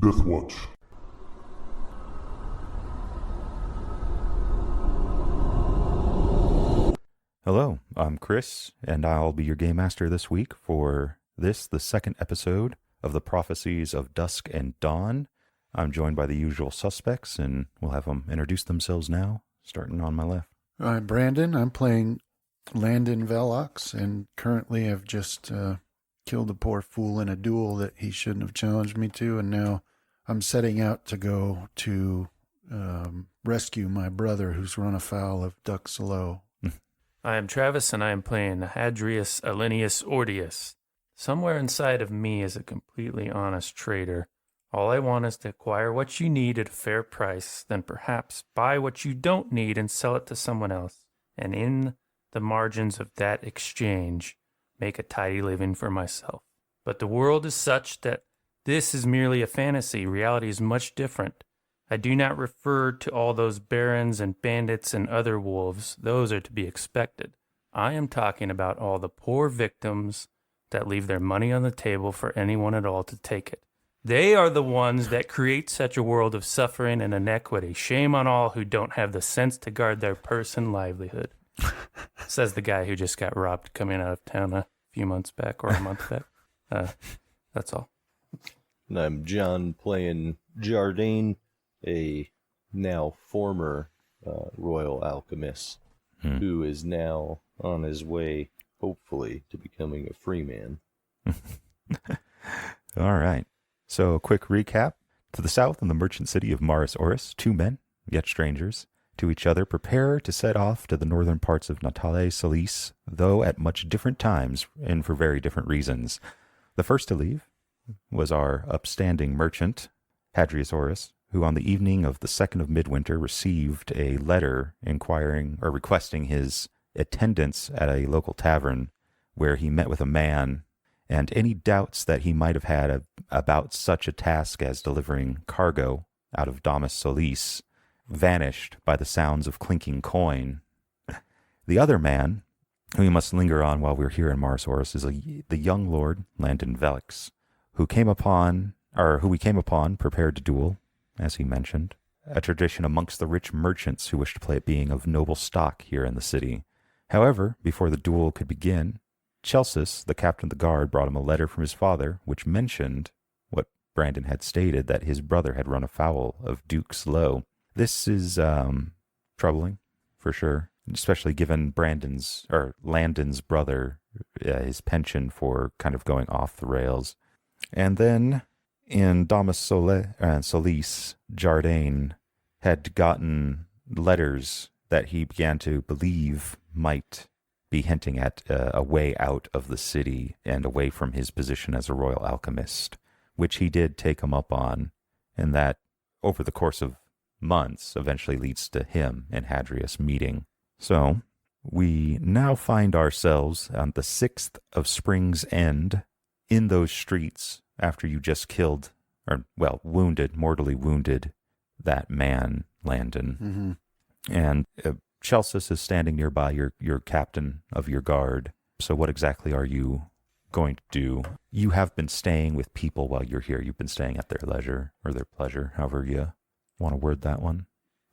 Deathwatch. Hello, I'm Chris, and I'll be your game master this week for the second episode of the Prophecies of Dusk and Dawn. I'm joined by the usual suspects, and we'll have them introduce themselves now, starting on my left. I'm Brandon. I'm playing Landon Velox, and currently I've just killed a poor fool in a duel that he shouldn't have challenged me to, and now I'm setting out to go to rescue my brother who's run afoul of Duck Salo. I am Travis, and I am playing Hadrius Alinius Ordius. Somewhere inside of me is a completely honest trader. All I want is to acquire what you need at a fair price, then perhaps buy what you don't need and sell it to someone else. And in the margins of that exchange, make a tidy living for myself. But the world is such that this is merely a fantasy. Reality is much different. I do not refer to all those barons and bandits and other wolves. Those are to be expected. I am talking about all the poor victims that leave their money on the table for anyone at all to take it. They are the ones that create such a world of suffering and inequity. Shame on all who don't have the sense to guard their purse and livelihood. Says the guy who just got robbed coming out of town a few months back or a month back. That's all. And I'm John playing Jardine, a now former royal alchemist who is now on his way, hopefully, to becoming a free man. All right. So a quick recap. To the south in the merchant city of Maris Oris, two men, yet strangers, to each other prepare to set off to the northern parts of Natale Solis, though at much different times and for very different reasons. The first to leave was our upstanding merchant, Hadrius Oris, who on the evening of the 2nd of midwinter received a letter inquiring or requesting his attendance at a local tavern where he met with a man, and any doubts that he might have had about such a task as delivering cargo out of Domus Solis vanished by the sounds of clinking coin. The other man, who we must linger on while we're here in Maris Oris, is the young lord, Landon Velox, who we came upon prepared to duel, as he mentioned, a tradition amongst the rich merchants who wished to play at being of noble stock here in the city. However, before the duel could begin, Chelsis, the captain of the guard, brought him a letter from his father, which mentioned what Brandon had stated, that his brother had run afoul of Duke Slow. This is troubling, for sure, especially given Landon's brother, his penchant for kind of going off the rails. And then in Domus Solis, Jardine had gotten letters that he began to believe might be hinting at a way out of the city and away from his position as a royal alchemist, which he did take him up on, and that over the course of months eventually leads to him and Hadrius meeting. So we now find ourselves on the 6th of Spring's End in those streets after you just killed, mortally wounded that man, Landon. Mm-hmm. And Chelsis is standing nearby, your captain of your guard. So what exactly are you going to do? You have been staying with people while you're here. You've been staying at their leisure or their pleasure, however you want to word that one.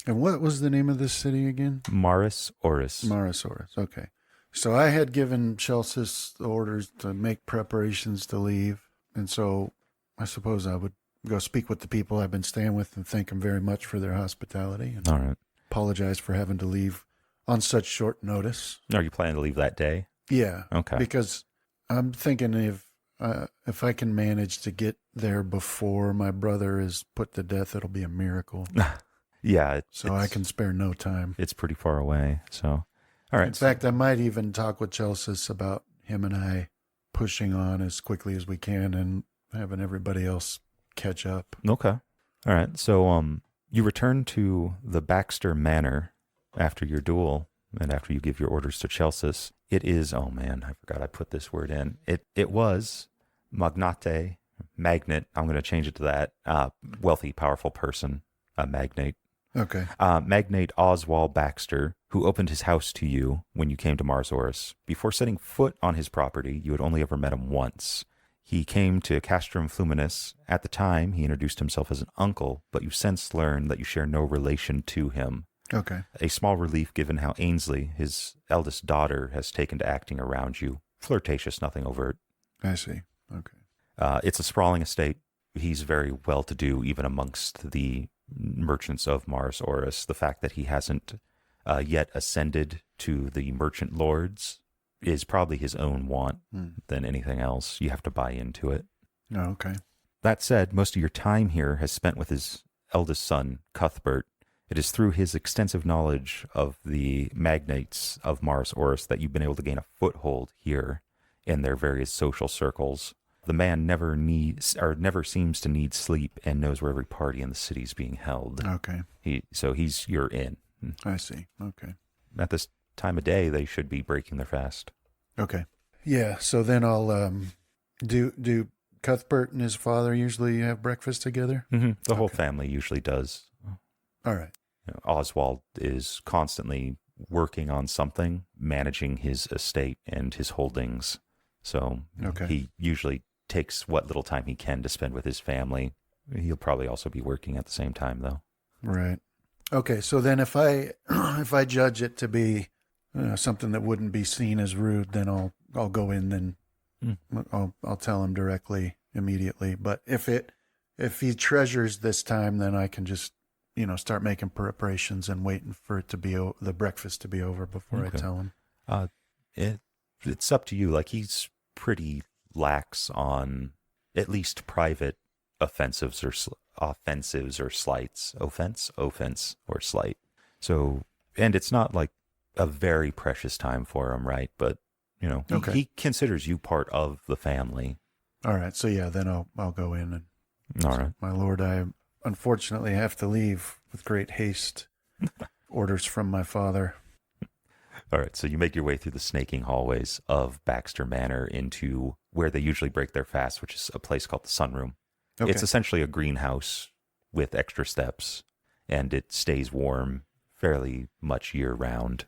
And what was the name of this city again? Maris Oris. Maris Oris, okay. So I had given Chelsis the orders to make preparations to leave, and so I suppose I would go speak with the people I've been staying with and thank them very much for their hospitality. And all right. Apologize for having to leave on such short notice. Are you planning to leave that day? Yeah. Okay. Because I'm thinking if I can manage to get there before my brother is put to death, it'll be a miracle. Yeah. So I can spare no time. It's pretty far away. So, all right. In fact, I might even talk with Chelsis about him and I pushing on as quickly as we can and having everybody else catch up. Okay. All right. So, you return to the Baxter Manor after your duel and after you give your orders to Chelsis. It is, oh man, I forgot I put this word in. It was magnate, I'm going to change it to that, wealthy, powerful person, a magnate. Okay. Magnate Oswald Baxter, who opened his house to you when you came to Maris Oris. Before setting foot on his property, you had only ever met him once. He came to Castrum Fluminus. At the time, he introduced himself as an uncle, but you've since learned that you share no relation to him. Okay. A small relief given how Ainsley, his eldest daughter, has taken to acting around you. Flirtatious, nothing overt. I see. Okay. It's a sprawling estate. He's very well-to-do, even amongst the merchants of Mars Oris. The fact that he hasn't yet ascended to the merchant lords is probably his own want than anything else. You have to buy into it. Oh, okay. That said, most of your time here has spent with his eldest son, Cuthbert. It is through his extensive knowledge of the magnates of Mars Oris that you've been able to gain a foothold here in their various social circles. The man never seems to need sleep and knows where every party in the city is being held. Okay. You're in. I see. Okay. At this time of day, they should be breaking their fast. Okay. Yeah. So then I'll do Cuthbert and his father usually have breakfast together? Mm-hmm. The whole family usually does. All right. Oswald is constantly working on something, managing his estate and his holdings. So he usually takes what little time he can to spend with his family. He'll probably also be working at the same time, though. Right. Okay. So then if I if I judge it to be something that wouldn't be seen as rude, then I'll go in and I'll tell him directly immediately. But if he treasures this time, then I can just start making preparations and waiting for it to be the breakfast to be over before I tell him. It's up to you. Like, he's pretty lax on at least private offensives or slights. Offense or slight. So, and it's not like a very precious time for him, right? But he considers you part of the family. All right. So yeah, then I'll go in and. All right, my lord, I unfortunately have to leave with great haste. Orders from my father. All right, so you make your way through the snaking hallways of Baxter Manor into where they usually break their fast, which is a place called the Sunroom. Okay. It's essentially a greenhouse with extra steps, and it stays warm fairly much year-round.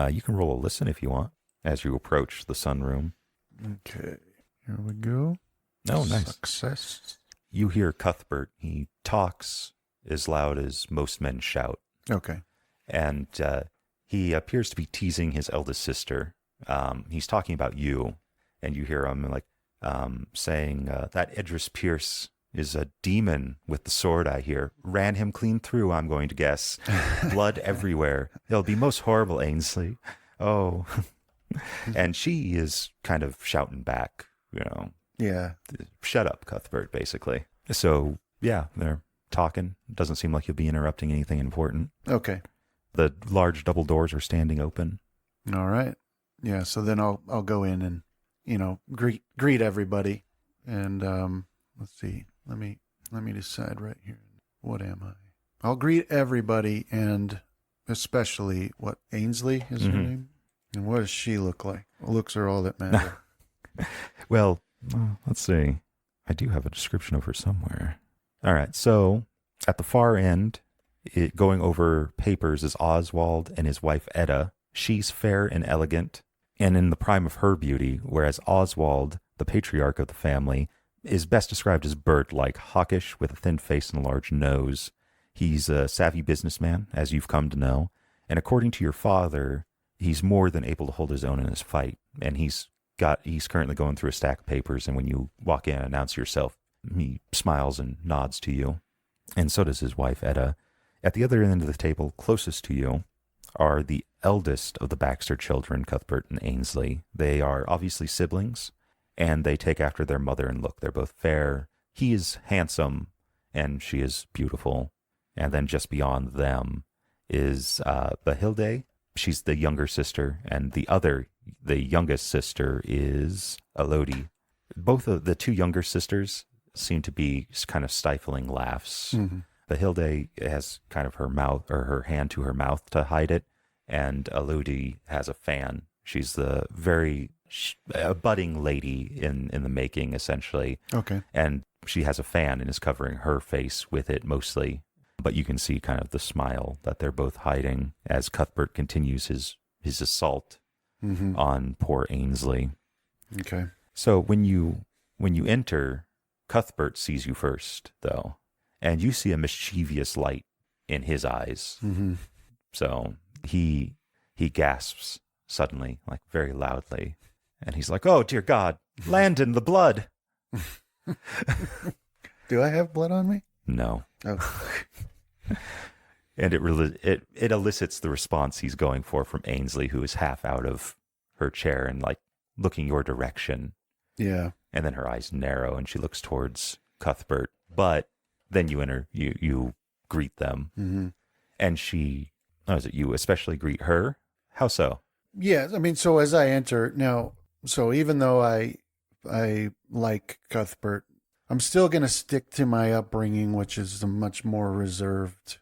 You can roll a listen if you want as you approach the Sunroom. Okay, here we go. Oh, nice. Success. You hear Cuthbert. He talks as loud as most men shout. Okay. And he appears to be teasing his eldest sister. He's talking about you, and you hear him saying that Idris Pierce is a demon with the sword, I hear. Ran him clean through, I'm going to guess. Blood everywhere. It'll be most horrible, Ainsley. Oh. And she is kind of shouting back, Yeah. Shut up, Cuthbert, basically. So, yeah, they're talking. Doesn't seem like you'll be interrupting anything important. Okay. The large double doors are standing open. All right. Yeah. So then I'll go in and greet everybody, and let's see. Let me decide right here. What am I? I'll greet everybody, and especially Ainsley is her name, and what does she look like? Looks are all that matter. Well, let's see. I do have a description of her somewhere. All right. So at the far end, going over papers is Oswald and his wife Etta. She's fair and elegant and in the prime of her beauty, whereas Oswald, the patriarch of the family, is best described as bird-like, hawkish with a thin face and a large nose. He's a savvy businessman, as you've come to know, and according to your father, he's more than able to hold his own in his fight, and he's currently going through a stack of papers, and when you walk in and announce yourself, he smiles and nods to you, and so does his wife Etta. At the other end of the table, closest to you, are the eldest of the Baxter children, Cuthbert and Ainsley. They are obviously siblings, and they take after their mother in look. They're both fair. He is handsome, and she is beautiful. And then just beyond them is Bahilde. She's the younger sister, and the youngest sister is Elodie. Both of the two younger sisters seem to be kind of stifling laughs. Mm-hmm. Bahilde has kind of her mouth or her hand to her mouth to hide it, and Elodie has a fan. She's a budding lady in the making, essentially. Okay. And she has a fan and is covering her face with it mostly. But you can see kind of the smile that they're both hiding as Cuthbert continues his assault on poor Ainsley. Okay. So when you When you enter, Cuthbert sees you first, though, and you see a mischievous light in his eyes. Mm-hmm. So he gasps suddenly, like very loudly, and he's like, "Oh dear God, Landon, the blood!" Do I have blood on me? No, Oh. and it elicits the response he's going for from Ainsley, who is half out of her chair and like looking your direction. Yeah. And then her eyes narrow, and she looks towards Cuthbert. But then you greet them, Mm-hmm. and you especially greet her. How so? Yeah, I mean, so as I enter now, so even though I like Cuthbert, I'm still going to stick to my upbringing, which is a much more reserved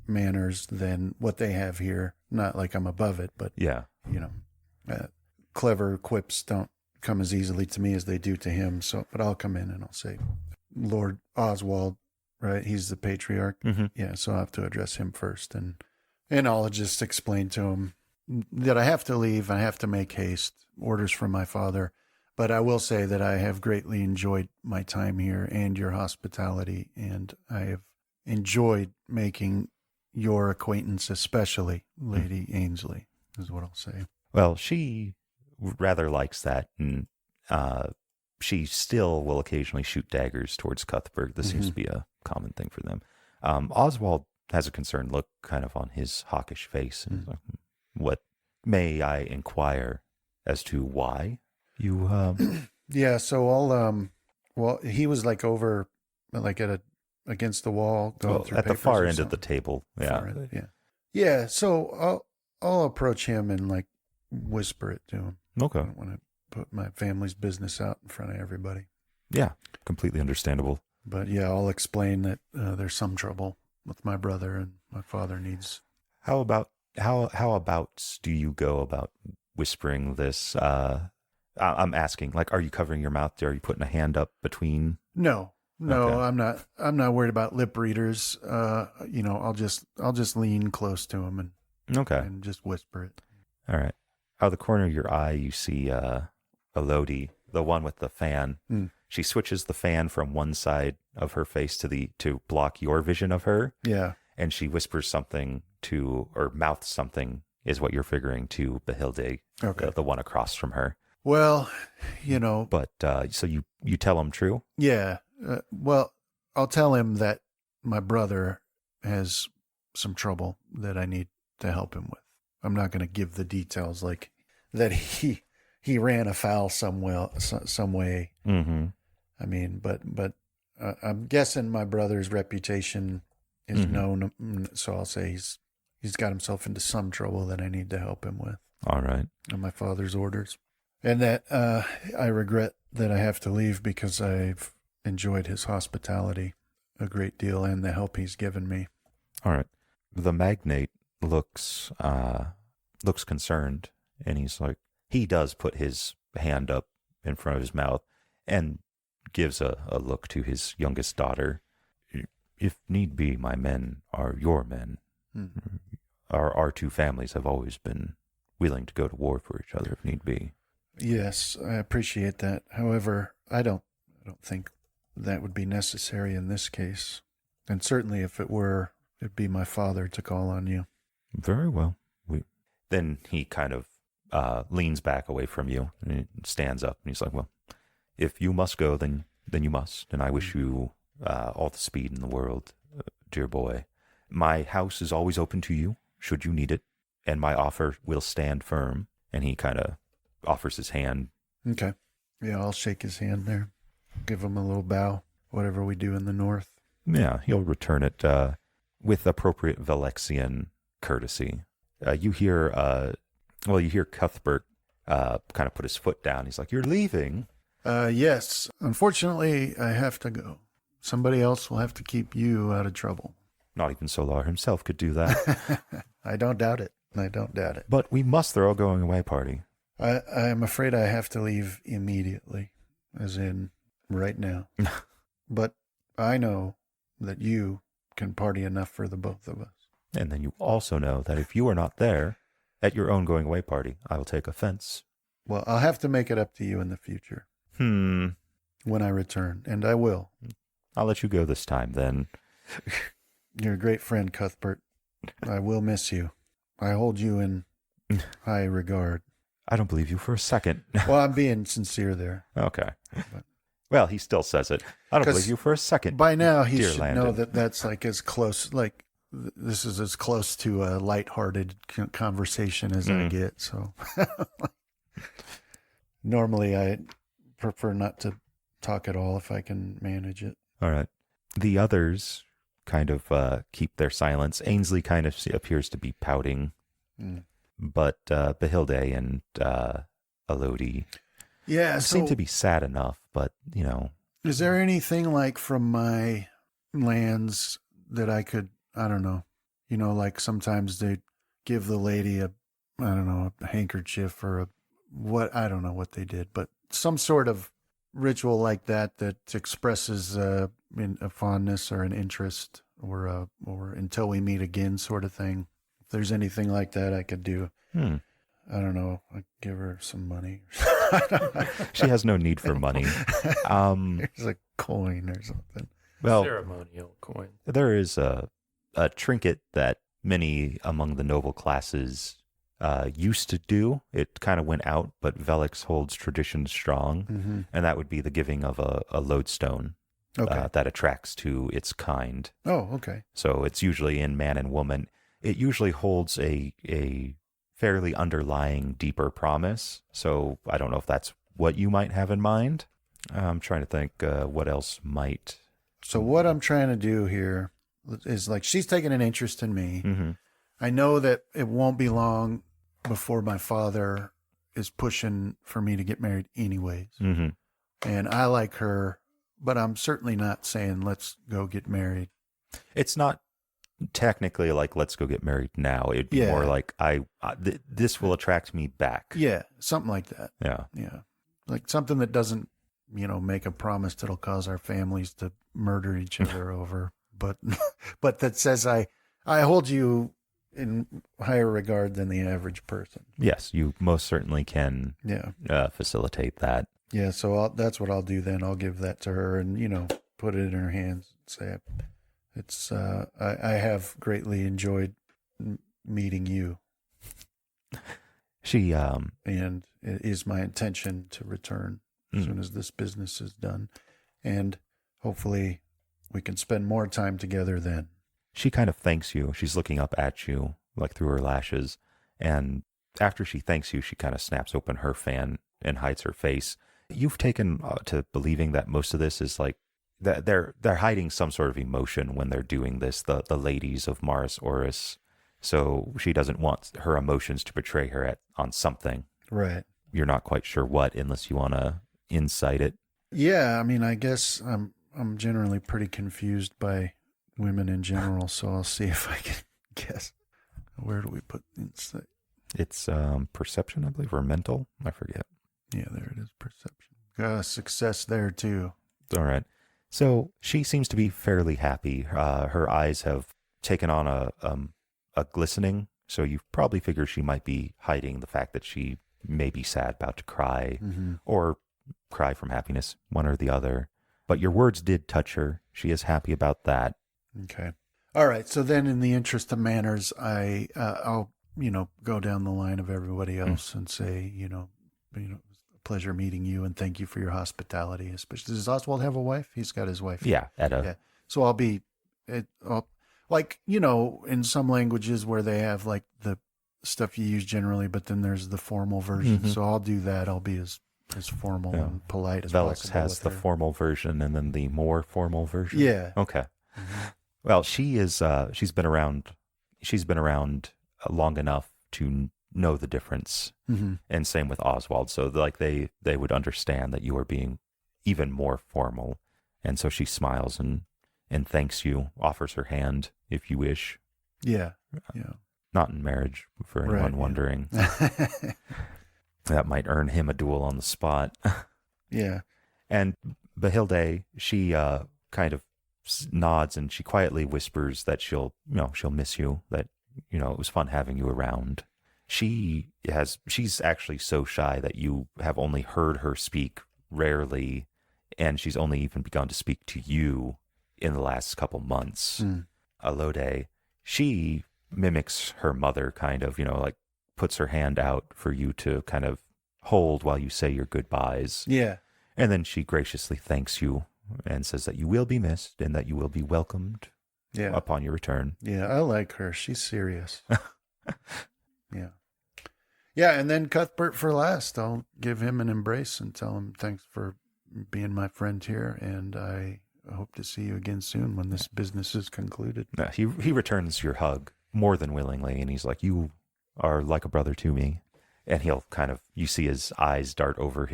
manners than what they have here. Not like I'm above it, but Yeah. Clever quips don't come as easily to me as they do to him. So, but I'll come in and I'll say, Lord Oswald, right? He's the patriarch. Mm-hmm. Yeah, so I'll have to address him first, and I'll just explain to him that I have to leave. I have to make haste. Orders from my father. But I will say that I have greatly enjoyed my time here and your hospitality, and I have enjoyed making your acquaintance, especially Lady Ainsley, is what I'll say. Well, she rather likes that, and she still will occasionally shoot daggers towards Cuthbert. This seems to be a common thing for them. Oswald has a concerned look kind of on his hawkish face. And he's like, what may I inquire as to why you... Yeah, so I'll, well, he was like over, like against the wall. Going through at the papers far or end of the something. table. Far Yeah. end, yeah. Yeah, so I'll approach him and like whisper it to him. Okay. I don't want to put my family's business out in front of everybody. Yeah, completely understandable. But yeah, I'll explain that there's some trouble with my brother and my father needs. How about do you go about whispering this? I'm asking, like, are you covering your mouth? Are you putting a hand up between? No, Okay. I'm not worried about lip readers. I'll just lean close to him Okay. and just whisper it. All right. Out of the corner of your eye, you see Elodie, the one with the fan. She switches the fan from one side of her face to block your vision of her. Yeah. And she whispers something or mouths something, is what you're figuring, to Behilde, Okay. the one across from her. Well, But so you tell him true? yeah. Well, I'll tell him that my brother has some trouble that I need to help him with. I'm not going to give the details like that he ran afoul some way. Mm-hmm. I mean, but I'm guessing my brother's reputation is known, so I'll say he's got himself into some trouble that I need to help him with. All right. On my father's orders. And that I regret that I have to leave because I've enjoyed his hospitality a great deal and the help he's given me. All right. The magnate looks concerned, and he's like, he does put his hand up in front of his mouth and gives a look to his youngest daughter. If need be, my men are your men. Our two families have always been willing to go to war for each other if need be. Yes, I appreciate that. However, I don't think that would be necessary in this case. And certainly if it were, it'd be my father to call on you. Very well. Then he kind of leans back away from you and stands up, and he's like, well, if you must go, then you must. And I wish you all the speed in the world, dear boy. My house is always open to you, should you need it, and my offer will stand firm. And he kind of offers his hand. Okay. Yeah, I'll shake his hand there. Give him a little bow, whatever we do in the north. Yeah, he'll return it with appropriate Valexian courtesy. You hear Cuthbert kind of put his foot down. He's like, "You're leaving?" Yes. Unfortunately, I have to go. Somebody else will have to keep you out of trouble. Not even Solar himself could do that. I don't doubt it. But we must throw a going away party. I am afraid I have to leave immediately, as in right now. But I know that you can party enough for the both of us. And then you also know that if you are not there at your own going away party, I will take offense. Well, I'll have to make it up to you in the future. Hmm. when I return, and I will. I'll let you go this time then. You're a great friend, Cuthbert. I will miss you. I hold you in high regard. I don't believe you for a second. Well, I'm being sincere there. Okay. Well, he still says it. I don't 'Cause believe you for a second. By now, he Dear should Landon. know that that's like as close, like this is as close to a lighthearted conversation as I get. So normally I prefer not to talk at all if I can manage it. All right. The others kind of keep their silence. Ainsley kind of appears to be pouting, but Bahilde and Elodie seem to be sad enough, but, you know. Is there anything like from my lands that I could, I don't know, like sometimes they give the lady a handkerchief or I don't know what they did, but some sort of ritual like that expresses a fondness or an interest or until we meet again sort of thing. If there's anything like that I could do, I don't know, I'd give her some money. She has no need for money. There's a coin or something. Well, ceremonial coin. there is a trinket that many among the noble classes used to do. It kind of went out, but Velix holds tradition strong, and that would be the giving of a lodestone that attracts to its kind. Oh, okay. So it's usually in man and woman. It usually holds a fairly underlying deeper promise. So I don't know if that's what you might have in mind. I'm trying to think what else might. So what I'm trying to do here is like she's taking an interest in me. Mm-hmm. I know that it won't be long before my father is pushing for me to get married anyways. Mm-hmm. And I like her, but I'm certainly not saying let's go get married. It's not technically like let's go get married now. It'd be more like this will attract me back. Yeah, something like that. Yeah. Yeah. Like something that doesn't, make a promise that'll cause our families to murder each other over, but that says I hold you in higher regard than the average person. Yes, you most certainly can facilitate that. Yeah, so that's what I'll do then. I'll give that to her and, put it in her hands and say, it's, I have greatly enjoyed meeting you. She, and it is my intention to return as soon as this business is done. And hopefully we can spend more time together then. She kind of thanks you. She's looking up at you, like through her lashes. And after she thanks you, she kind of snaps open her fan and hides her face. You've taken to believing that most of this is like, that they're hiding some sort of emotion when they're doing this, the ladies of Mars Oris. So she doesn't want her emotions to betray her on something. Right. You're not quite sure what, unless you want to insight it. Yeah, I mean, I guess I'm generally pretty confused by women in general, so I'll see if I can guess. Where do we put insight? It's perception, I believe, or mental. I forget. Yeah, there it is, perception. Success there too. All right. So she seems to be fairly happy. Her eyes have taken on a glistening, so you probably figure she might be hiding the fact that she may be sad, about to cry, or cry from happiness, one or the other. But your words did touch her. She is happy about that. Okay. All right. So then in the interest of manners, I'll, go down the line of everybody else and say, it was a pleasure meeting you and thank you for your hospitality. Especially, does Oswald have a wife? He's got his wife. Yeah, Edda. Yeah. So I'll be, like, in some languages where they have like the stuff you use generally, but then there's the formal version. So I'll do that. I'll be as formal and polite as Velix possible. has the formal version and then the more formal version. Yeah. Okay. Well, she is. She's been around. She's been around long enough to know the difference. And same with Oswald. So like they would understand that you are being even more formal. And so she smiles and thanks you, offers her hand if you wish. Yeah. Yeah. Not in marriage, for anyone wondering. That might earn him a duel on the spot. Yeah. And Bahilde, she kind of nods and she quietly whispers that she'll miss you, that, it was fun having you around. She's actually so shy that you have only heard her speak rarely, and she's only even begun to speak to you in the last couple months. Alode, she mimics her mother, kind of, like puts her hand out for you to kind of hold while you say your goodbyes. Yeah. And then she graciously thanks you and says that you will be missed and that you will be welcomed upon your return. Yeah, I like her. She's serious. Yeah. Yeah, and then Cuthbert for last. I'll give him an embrace and tell him thanks for being my friend here, and I hope to see you again soon when this business is concluded. He returns your hug more than willingly, and he's like, you are like a brother to me. And he'll kind of, you see his eyes dart over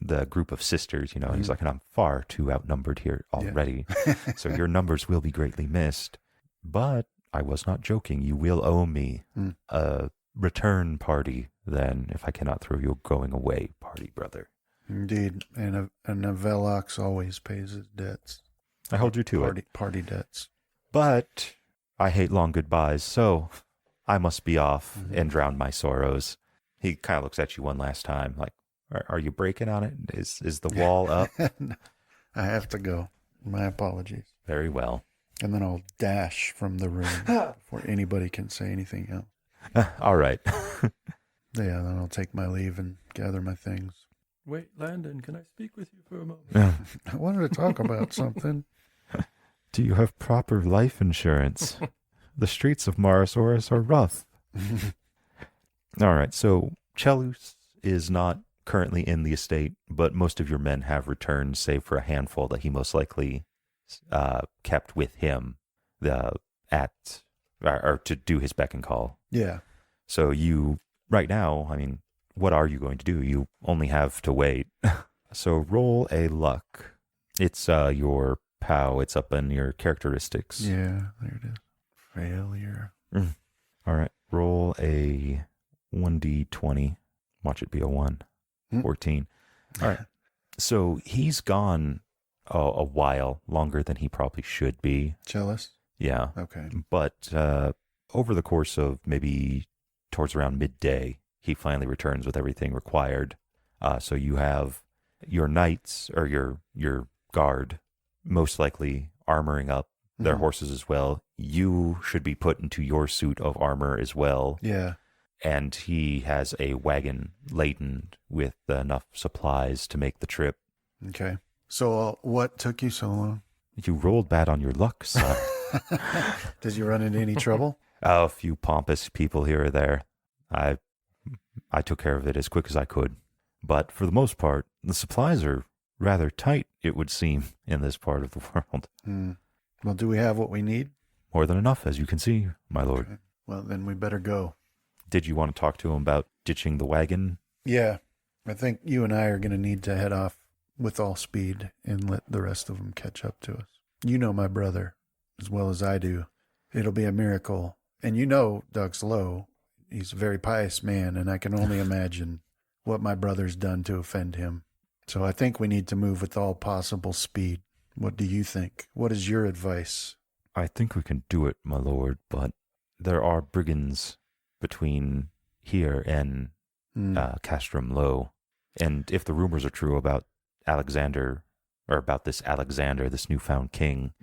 the group of sisters, and he's like, and I'm far too outnumbered here already. Yeah. So your numbers will be greatly missed. But I was not joking. You will owe me a return party then, if I cannot throw you a going away party, brother. Indeed. And a Velox always pays his debts. I hold you to it. Party debts. But I hate long goodbyes, so I must be off and drown my sorrows. He kind of looks at you one last time, like, are you breaking on it? Is the wall up? I have to go. My apologies. Very well. And then I'll dash from the room before anybody can say anything else. All right. Yeah, then I'll take my leave and gather my things. Wait, Landon, can I speak with you for a moment? I wanted to talk about something. Do you have proper life insurance? The streets of Marasaurus are rough. All right, so Chelus is not currently in the estate, but most of your men have returned, save for a handful that he most likely kept with him or to do his beck and call. Yeah. So you, right now, I mean, what are you going to do? You only have to wait. So roll a luck. It's your POW. It's up in your characteristics. Yeah, there it is. Failure. All right. Roll a 1d20. Watch it be a 1. 14. All right. So he's gone a while, longer than he probably should be. Jealous? Yeah. Okay. But over the course of maybe towards around midday, he finally returns with everything required. So you have your knights or your guard most likely armoring up their horses as well. You should be put into your suit of armor as well. Yeah. And he has a wagon laden with enough supplies to make the trip. Okay. So what took you so long? You rolled bad on your luck, son. Did you run into any trouble? A few pompous people here or there. I took care of it as quick as I could. But for the most part, the supplies are rather tight, it would seem, in this part of the world. Well, do we have what we need? More than enough, as you can see, my lord. Okay. Well, then we better go. Did you want to talk to him about ditching the wagon? Yeah. I think you and I are going to need to head off with all speed and let the rest of them catch up to us. You know my brother as well as I do. It'll be a miracle. And you know Doug Slow. He's a very pious man, and I can only imagine what my brother's done to offend him. So I think we need to move with all possible speed. What do you think? What is your advice? I think we can do it, my lord, but there are brigands between here and Castrum Low. And if the rumors are true about Alexander, or about this Alexander, this newfound king,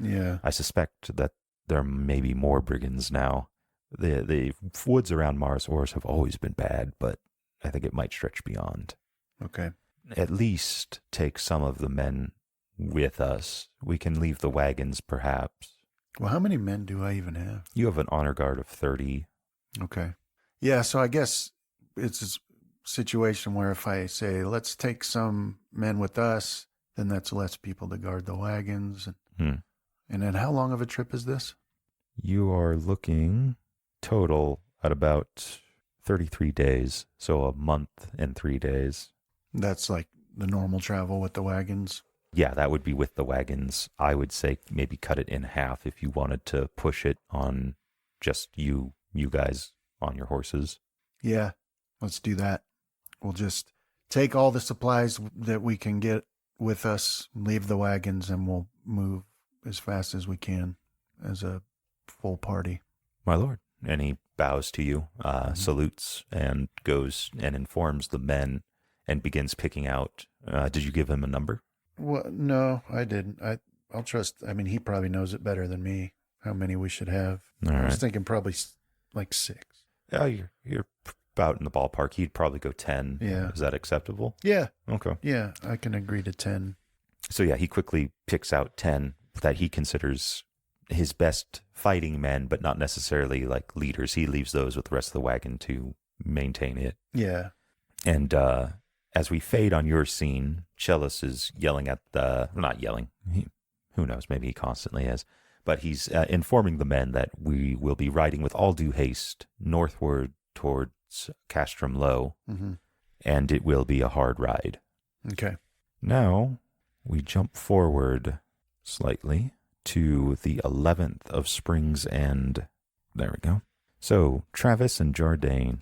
I suspect that there may be more brigands now. The woods around Marasaurus have always been bad, but I think it might stretch beyond. Okay. At least take some of the men with us. We can leave the wagons, perhaps. Well, how many men do I even have? You have an honor guard of 30. Okay. Yeah, so I guess it's a situation where if I say, let's take some men with us, then that's less people to guard the wagons. And then how long of a trip is this? You are looking total at about 33 days, so a month and 3 days. That's like the normal travel with the wagons? Yeah, that would be with the wagons. I would say maybe cut it in half if you wanted to push it on just you guys on your horses. Yeah, let's do that. We'll just take all the supplies that we can get with us, leave the wagons, and we'll move as fast as we can as a full party. My lord. And he bows to you, salutes, and goes and informs the men and begins picking out. Did you give him a number? Well, no, I didn't. I'll trust. I mean, he probably knows it better than me. How many we should have? All I was right. thinking probably like 6. You're about in the ballpark. He'd probably go 10. Yeah. Is that acceptable? Yeah, Okay. yeah, I can agree to 10. So yeah, he quickly picks out 10 that he considers his best fighting men, but not necessarily like leaders. He leaves those with the rest of the wagon to maintain it. Yeah. And as we fade on your scene, Chalice is yelling at not yelling. Who knows? Maybe he constantly is. But he's informing the men that we will be riding with all due haste northward towards Castrum Low, Mm-hmm. and it will be a hard ride. Okay. Now we jump forward slightly to the 11th of Spring's End. There we go. So Travis and Jardine,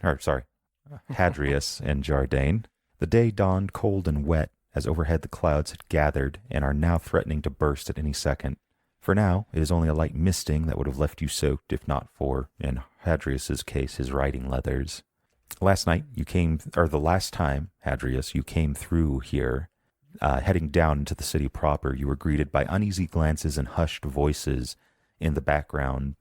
Hadrius and Jardine. The day dawned cold and wet as overhead the clouds had gathered and are now threatening to burst at any second. For now, it is only a light misting that would have left you soaked if not for, in Hadrius's case, his riding leathers. Last night, the last time, Hadrius, you came through here, heading down into the city proper, you were greeted by uneasy glances and hushed voices in the background,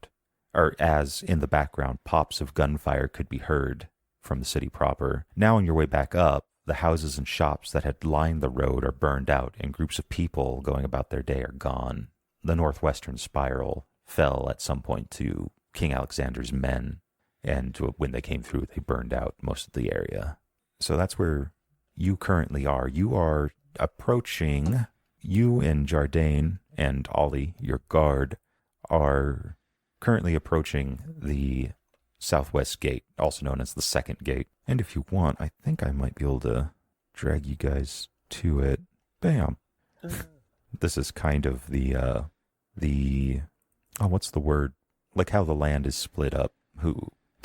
or as in the background, pops of gunfire could be heard from the city proper. Now on your way back up, the houses and shops that had lined the road are burned out, and groups of people going about their day are gone. The northwestern spiral fell at some point to King Alexander's men, and when they came through, they burned out most of the area. So that's where you currently are. You are approaching, you and Jardine and Ollie, your guard, are currently approaching the southwest gate, also known as the second gate. And if you want, I think I might be able to drag you guys to it. Bam. This is kind of the what's the word? Like how the land is split up.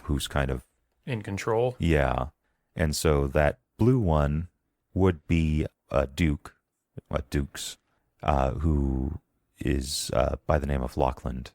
Who's kind of In control? yeah. And so that blue one would be a dukes, who is by the name of Lockland.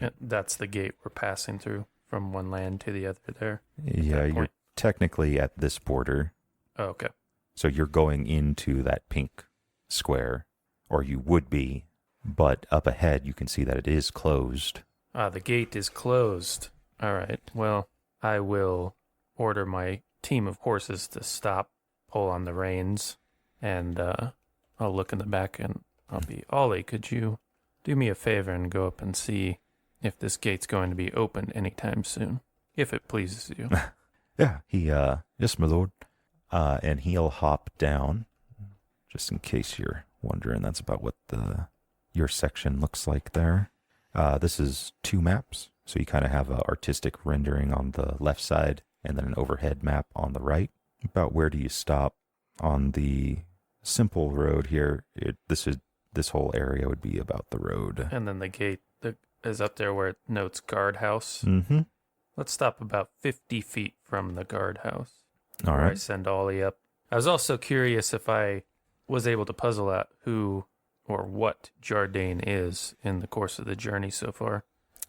Yeah, that's the gate we're passing through from one land to the other there. Yeah, you're technically at this border. Oh, okay. So you're going into that pink square, or you would be, but up ahead you can see that it is closed. The gate is closed. All right. Well, I will order my team of horses to stop, pull on the reins, and I'll look in the back and I'll be, Ollie, could you do me a favor and go up and see if this gate's going to be opened anytime soon, if it pleases you? Yeah, yes, my lord. And he'll hop down, just in case you're wondering. That's about what your section looks like there. This is 2 maps, so you kind of have an artistic rendering on the left side and then an overhead map on the right. About where do you stop on the simple road here? This whole area would be about the road. And then the gate is up there where it notes guardhouse. Mm-hmm. Let's stop about 50 feet from the guardhouse. All where I right. send Ollie up. I was also curious if I was able to puzzle out who or what Jardine is in the course of the journey so far.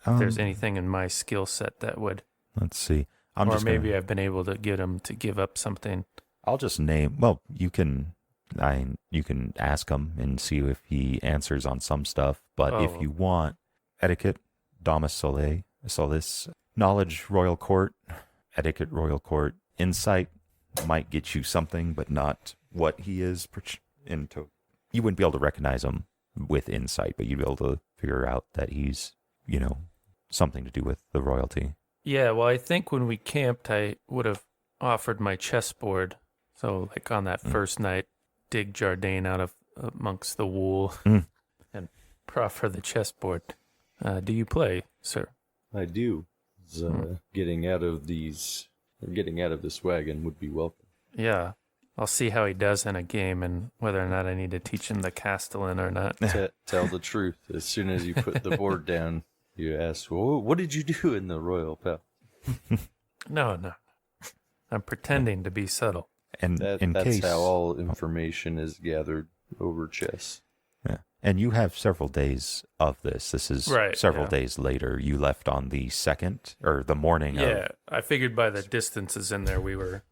If there's anything in my skill set that would... Let's see. I've been able to get him to give up something. I'll just name. Well, you can ask him and see if he answers on some stuff. But if you want etiquette, Domus Solis, knowledge, royal court, etiquette, royal court, insight might get you something, but not what he is. You wouldn't be able to recognize him with insight, but you'd be able to figure out that he's, something to do with the royalty. Yeah, well, I think when we camped, I would have offered my chessboard. So, like on that first night, dig Jardine out of amongst the wool and proffer the chessboard. Do you play, sir? I do. Getting out of this wagon would be welcome. Yeah. I'll see how he does in a game and whether or not I need to teach him the Castellan or not. Tell the truth. As soon as you put the board down, you ask, well, what did you do in the Royal Pal? No. I'm pretending to be subtle. And that's how all information is gathered over chess. Yeah. And you have several days of this. This is several days later. You left on the 2nd, or the morning of... Yeah, I figured by the distances in there we were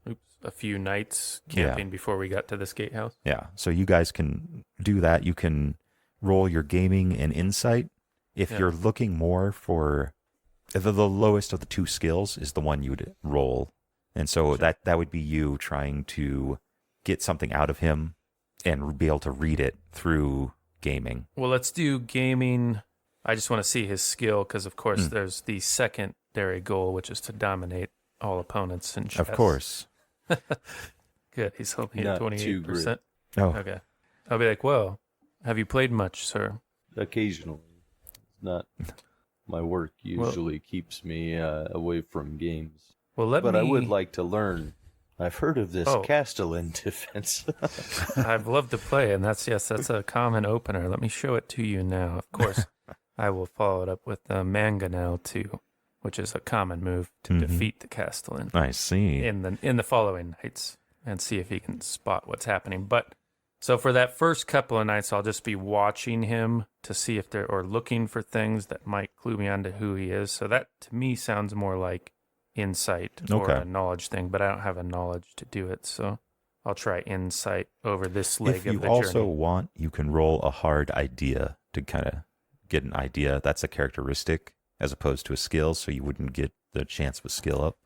a few nights camping before we got to this gatehouse. Yeah. So you guys can do that. You can roll your gaming and insight. If you're looking more for the lowest of the two skills is the one you would roll. And so that would be you trying to get something out of him and be able to read it through gaming. Well, let's do gaming. I just want to see his skill because, of course, there's the secondary goal, which is to dominate all opponents in chess. Of course. Good. He's hoping Not at too 28%. Oh, Okay. I'll be like, well, have you played much, sir? Occasionally. It's not my work usually keeps me away from games. Well, I would like to learn. I've heard of this Oh. Castellan defense. I've loved to play, and that's a common opener. Let me show it to you now. Of course, I will follow it up with the Mangonel too, which is a common move to defeat the Castellan I see. in the following nights and see if he can spot what's happening. But so for that first couple of nights, I'll just be watching him to see if or looking for things that might clue me onto who he is. So that to me sounds more like insight or Okay. a knowledge thing, but I don't have a knowledge to do it, so I'll try insight over this leg If of you the also journey. want, you can roll a hard idea to kind of get an idea. That's a characteristic as opposed to a skill, so you wouldn't get the chance of a skill up.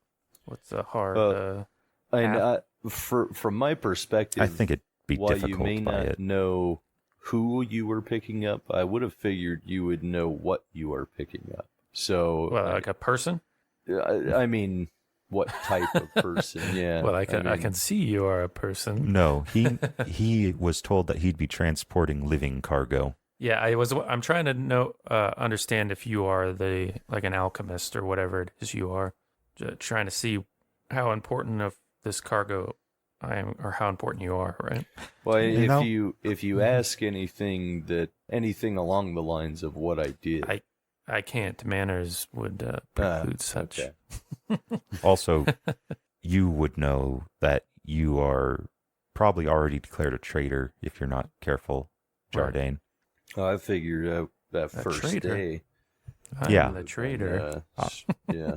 What's a hard? And from my perspective, I think it'd be while you difficult may by not it. know who you were picking up, I would have figured you would know what you are picking up. So, well, like a person. I mean, what type of person? Yeah. Well, I mean, can see you are a person. No, he was told that he'd be transporting living cargo. Yeah, I'm trying to understand if you are like an alchemist or whatever it is you are. Trying to see how important of this cargo I am, or how important you are, right? Well, You if you ask anything along the lines of what I did, I can't. Manners would preclude such. Okay. Also, you would know that you are probably already declared a traitor if you're not careful, Right. Jardine. I figured out that A first traitor? day. I'm Yeah. the traitor. Yeah.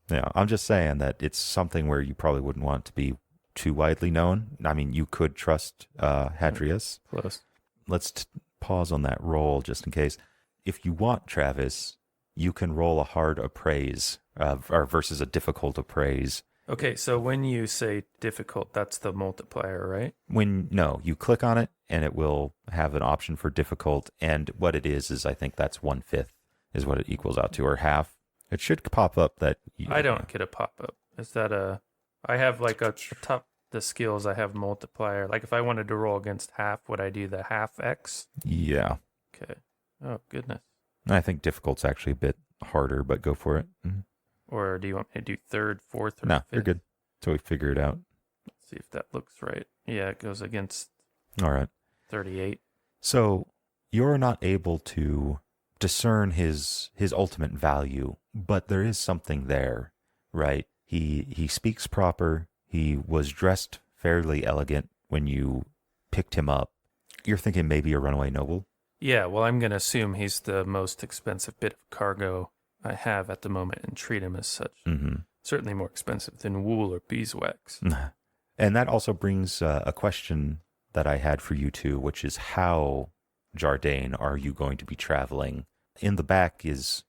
Yeah, I'm just saying that it's something where you probably wouldn't want to be too widely known. I mean, you could trust Hadrius. Close. Let's pause on that roll just in case. If you want, Travis, you can roll a hard appraise or versus a difficult appraise. Okay, so when you say difficult, that's the multiplier, right? No, you click on it and it will have an option for difficult. And what it is I think that's 1/5 is what it equals out to, or half. It should pop up that I don't get a pop-up. Is that I have like a top the skills, I have multiplier. Like if I wanted to roll against half, would I do the half X? Yeah. Okay. Oh, goodness. I think difficult's actually a bit harder, but go for it. Mhm. Or do you want me to do third, fourth, or No, fifth? you're good. So we figure it out. Let's see if that looks right. Yeah, it goes against All right. 38. So you're not able to discern his ultimate value, but there is something there, right? He speaks proper. He was dressed fairly elegant when you picked him up. You're thinking maybe a runaway noble? Yeah, well, I'm going to assume he's the most expensive bit of cargo I have at the moment and treat him as such. Mm-hmm. Certainly more expensive than wool or beeswax. And that also brings a question that I had for you two, which is how, Jardine, are you going to be traveling? In the back is,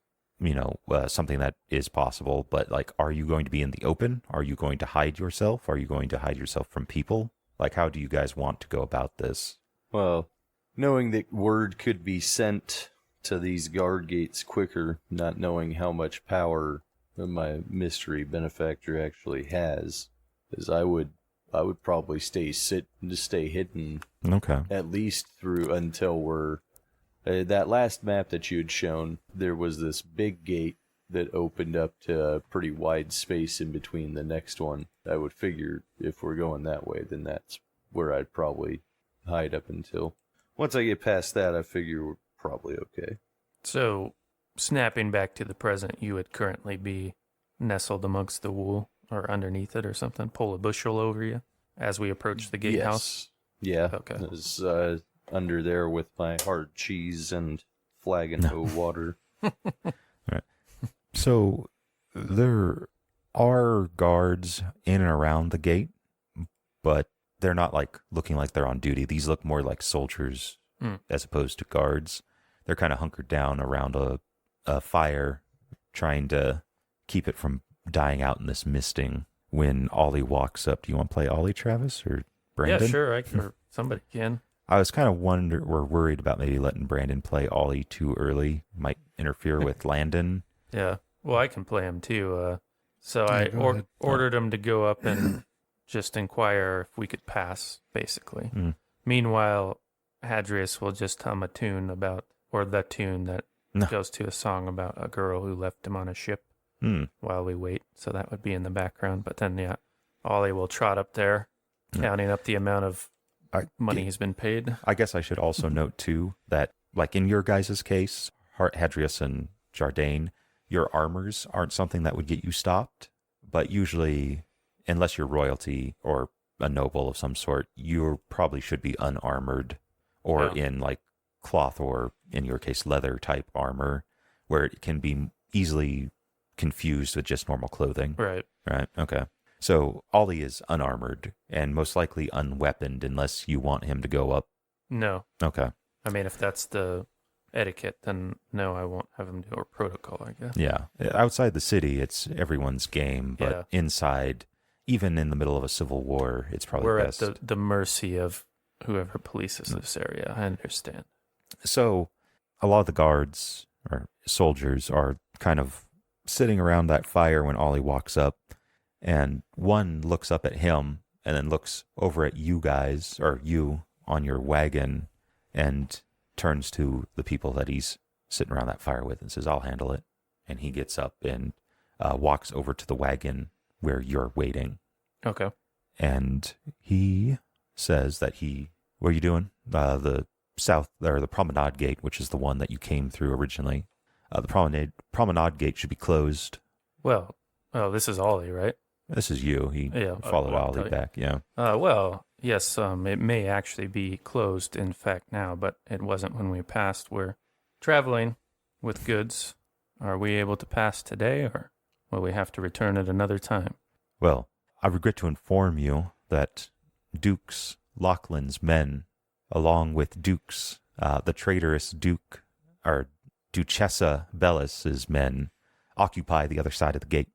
something that is possible, but like, are you going to be in the open? Are you going to hide yourself? Are you going to hide yourself from people? Like, how do you guys want to go about this? Well, knowing that word could be sent to these guard gates quicker, not knowing how much power my mystery benefactor actually has, is I would probably stay hidden Okay. at least through until we're that last map that you had shown. There was this big gate that opened up to a pretty wide space in between the next one. I would figure if we're going that way, then that's where I'd probably hide up until. Once I get past that, I figure we're probably okay. So, snapping back to the present, you would currently be nestled amongst the wool or underneath it or something, pull a bushel over you as we approach the gatehouse. Yeah. Okay. I was under there with my hard cheese and flagon of water. So there are guards in and around the gate, but they're not like looking like they're on duty. These look more like soldiers as opposed to guards. They're kind of hunkered down around a fire, trying to keep it from dying out in this misting. When Ollie walks up, do you want to play Ollie, Travis, or Brandon? Yeah, sure. Or somebody can. I was kind of worried about maybe letting Brandon play Ollie too early. Might interfere with Landon. Yeah. Well, I can play him too. So Yeah, I go ahead. ordered him to go up and just inquire if we could pass, basically. Mm. Meanwhile, Hadrius will just hum a tune the tune that goes to a song about a girl who left him on a ship while we wait. So that would be in the background. But then, yeah, Ollie will trot up there, counting up the amount of money he's been paid. I guess I should also note, too, that, like in your guys' case, Hadrius and Jardane, your armors aren't something that would get you stopped. But usually, unless you're royalty or a noble of some sort, you probably should be unarmored or in, like, cloth or, in your case, leather type armor, where it can be easily confused with just normal clothing. Right. Right. Okay. So Ollie is unarmored and most likely unweaponed unless you want him to go up. No. Okay. I mean, if that's the etiquette, then no, I won't have him do a protocol, I guess. Yeah. Outside the city, it's everyone's game, but inside, even in the middle of a civil war, it's probably We're best. at the mercy of whoever polices this area. I understand. So a lot of the guards or soldiers are kind of sitting around that fire when Ollie walks up, and one looks up at him and then looks over at you guys, or you on your wagon, and turns to the people that he's sitting around that fire with and says, "I'll handle it." And he gets up and walks over to the wagon where you're waiting. Okay. And he says that what are you doing? The south, or the promenade gate, which is the one that you came through originally. The promenade gate should be closed. Well, this is Ollie, right? This is you. He followed Ollie back. Yeah. Well, yes, it may actually be closed, in fact, now, but it wasn't when we passed. We're traveling with goods. Are we able to pass today, or will we have to return at another time? Well, I regret to inform you that Duke's Lachlan's men, along with the traitorous Duke, or Duchessa Bellis's men, occupy the other side of the gate.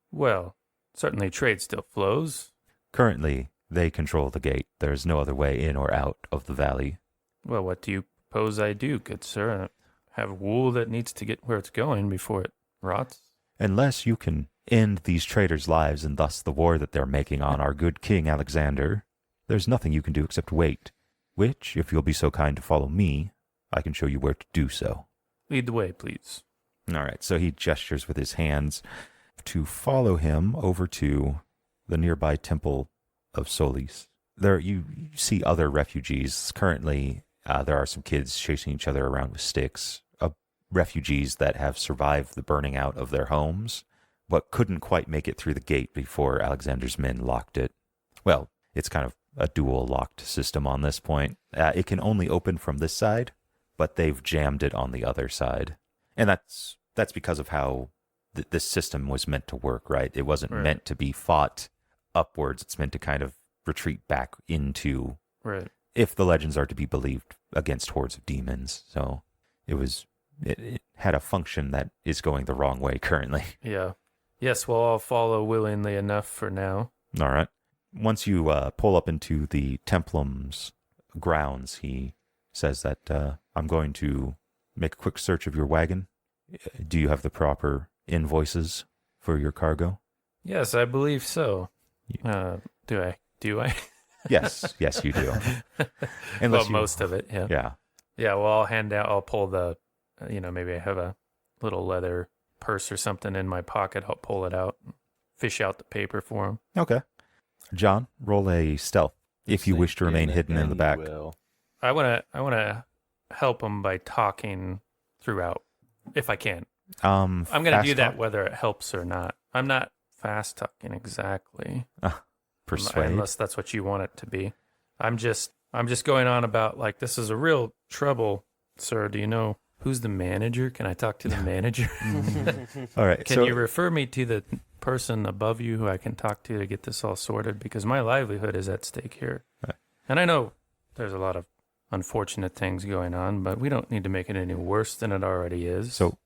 Well, certainly trade still flows. Currently, they control the gate. There is no other way in or out of the valley. Well, what do you propose I do, good sir? Have wool that needs to get where it's going before it rots? Unless you can end these traitors' lives and thus the war that they're making on our good King Alexander, there's nothing you can do except wait, which, if you'll be so kind to follow me, I can show you where to do so. Lead the way, please. All right, so he gestures with his hands to follow him over to the nearby temple of Solis. There you see other refugees. Currently, there are some kids chasing each other around with sticks, refugees that have survived the burning out of their homes, but couldn't quite make it through the gate before Alexander's men locked it. Well, it's kind of a dual locked system on this point. It can only open from this side, but they've jammed it on the other side. And that's because of how this system was meant to work, right? It wasn't meant to be fought upwards. It's meant to kind of retreat back into, if the legends are to be believed, against hordes of demons. So it had a function that is going the wrong way currently. Yeah. Yes, well, I'll follow willingly enough for now. All right. Once you pull up into the Templum's grounds, he says that I'm going to make a quick search of your wagon. Do you have the proper invoices for your cargo? Yes, I believe so. Do I? Yes, you do. Well, most of it, yeah. Yeah. Yeah, well, I'll pull the, maybe I have a little leather purse or something in my pocket. I'll pull it out, fish out the paper for him. Okay. John, roll a stealth if you wish to remain hidden in the back. I want to help him by talking throughout, if I can. I'm going to do that whether it helps or not. I'm not fast talking exactly. Persuade. Unless that's what you want it to be. I'm just going on about, like, this is a real trouble, sir. Do you know Who's the manager? Can I talk to the manager? All right. Can you refer me to the person above you who I can talk to get this all sorted? Because my livelihood is at stake here. Right. And I know there's a lot of unfortunate things going on, but we don't need to make it any worse than it already is. So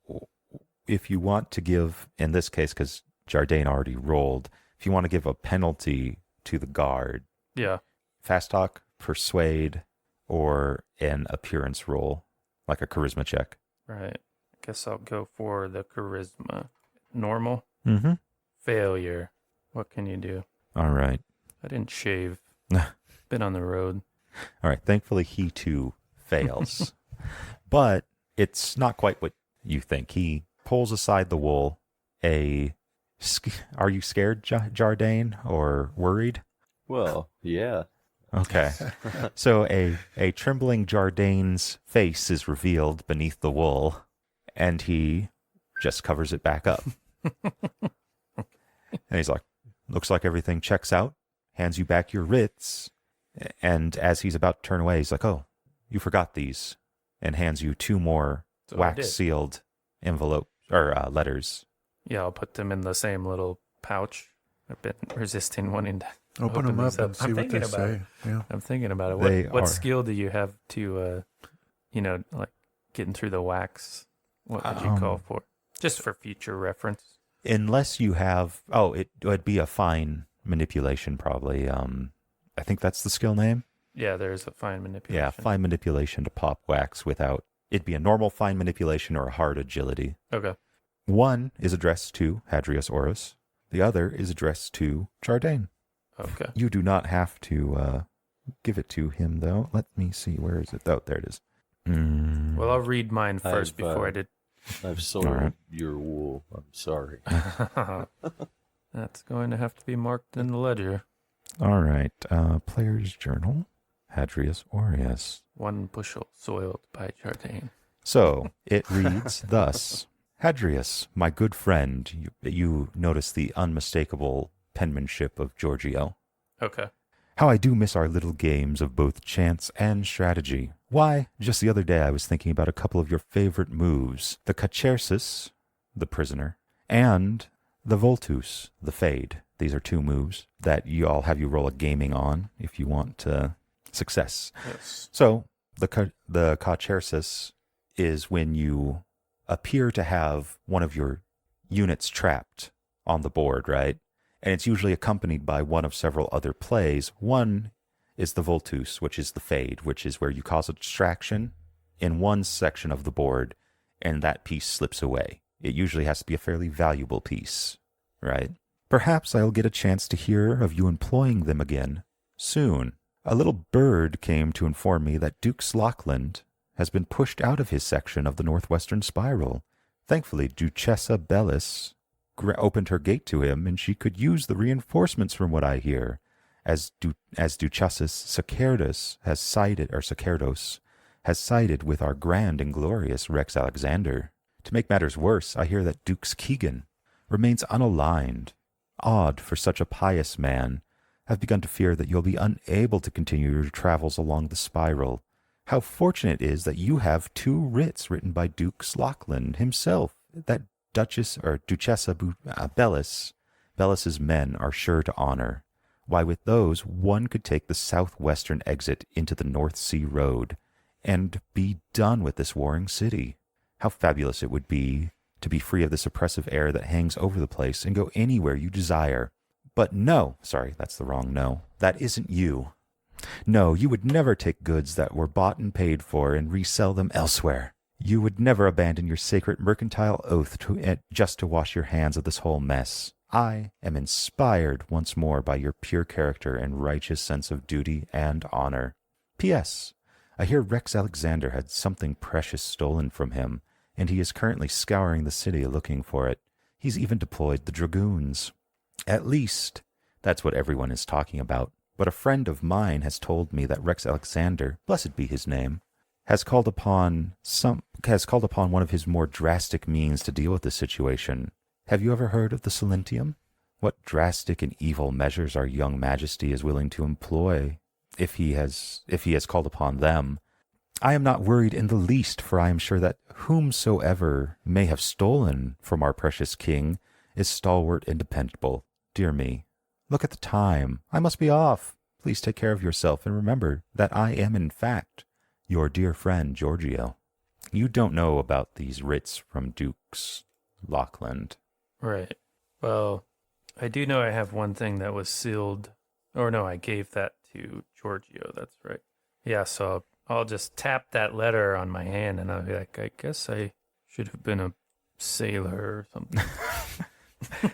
if you want to give, in this case, because Jardine already rolled, if you want to give a penalty to the guard, yeah. fast talk, persuade, or an appearance roll, like a charisma check. Right. I guess I'll go for the charisma. Normal. Mm-hmm. Failure. What can you do? All right. I didn't shave. Been on the road. All right. Thankfully, he too fails. But it's not quite what you think. He pulls aside the wool. Are you scared, Jardine, or worried? Well, yeah. Okay. So a trembling Jardine's face is revealed beneath the wool, and he just covers it back up. And he's like, looks like everything checks out, hands you back your writs, and as he's about to turn away, he's like, oh, you forgot these, and hands you 2 more So I did. wax-sealed envelope or letters. Yeah, I'll put them in the same little pouch. I've been resisting wanting to Open them these up and see I'm what they thinking about say. it. Yeah. I'm thinking about it. They What are- skill do you have to, like getting through the wax? What would you call for? Just for future reference. Unless you have, it would be a fine manipulation probably. I think that's the skill name. Yeah, there's a fine manipulation. Yeah, fine manipulation to pop wax without, it'd be a normal fine manipulation or a hard agility. Okay. One is addressed to Hadrius Orus. The other is addressed to Jardine. Okay. You do not have to give it to him, though. Let me see. Where is it? Oh, there it is. Well, I'll read mine first before I did. I've sold right. your wool. I'm sorry. That's going to have to be marked in the ledger. All right. Player's Journal. Hadrius Aureus. 1 bushel soiled by Jardine. So it reads thus. Hadrius, my good friend, you notice the unmistakable penmanship of Giorgio. Okay. How I do miss our little games of both chance and strategy. Why, just the other day I was thinking about a couple of your favorite moves. The Cachersis, the prisoner, and the Voltus, the fade. These are 2 moves that I'll have you roll a gaming on if you want success. Yes. So the Cachersis is when you appear to have one of your units trapped on the board, right? And it's usually accompanied by one of several other plays. One is the Voltus, which is the fade, which is where you cause a distraction in one section of the board, and that piece slips away. It usually has to be a fairly valuable piece, right? Perhaps I'll get a chance to hear of you employing them again soon. A little bird came to inform me that Duke Slockland has been pushed out of his section of the northwestern spiral. Thankfully, Duchessa Bellis opened her gate to him, and she could use the reinforcements from what I hear, as Duchessus Sacerdos has sided with our grand and glorious Rex Alexander. To make matters worse, I hear that Dukes Keegan remains unaligned. Odd for such a pious man. I've begun to fear that you'll be unable to continue your travels along the spiral. How fortunate it is that you have 2 writs written by Duke Slockland himself, that Duchessa Bellis's men are sure to honor. Why, with those, one could take the southwestern exit into the North Sea Road and be done with this warring city. How fabulous it would be to be free of this oppressive air that hangs over the place and go anywhere you desire. But no, sorry, that's the wrong no. That isn't you. No, you would never take goods that were bought and paid for and resell them elsewhere. You would never abandon your sacred mercantile oath just to wash your hands of this whole mess. I am inspired once more by your pure character and righteous sense of duty and honor. P.S. I hear Rex Alexander had something precious stolen from him, and he is currently scouring the city looking for it. He's even deployed the dragoons. At least, that's what everyone is talking about. But a friend of mine has told me that Rex Alexander, blessed be his name, has called upon one of his more drastic means to deal with the situation. Have you ever heard of the Silentium? What drastic and evil measures our young majesty is willing to employ if he has called upon them. I am not worried in the least, for I am sure that whomsoever may have stolen from our precious king is stalwart and dependable. Dear me, look at the time. I must be off. Please take care of yourself and remember that I am in fact your dear friend Giorgio. You don't know about these writs from Dukes Lockland. Right. Well, I do know I have one thing that was sealed. Or no, I gave that to Giorgio. That's right. Yeah, so I'll just tap that letter on my hand and I'll be like, I guess I should have been a sailor or something.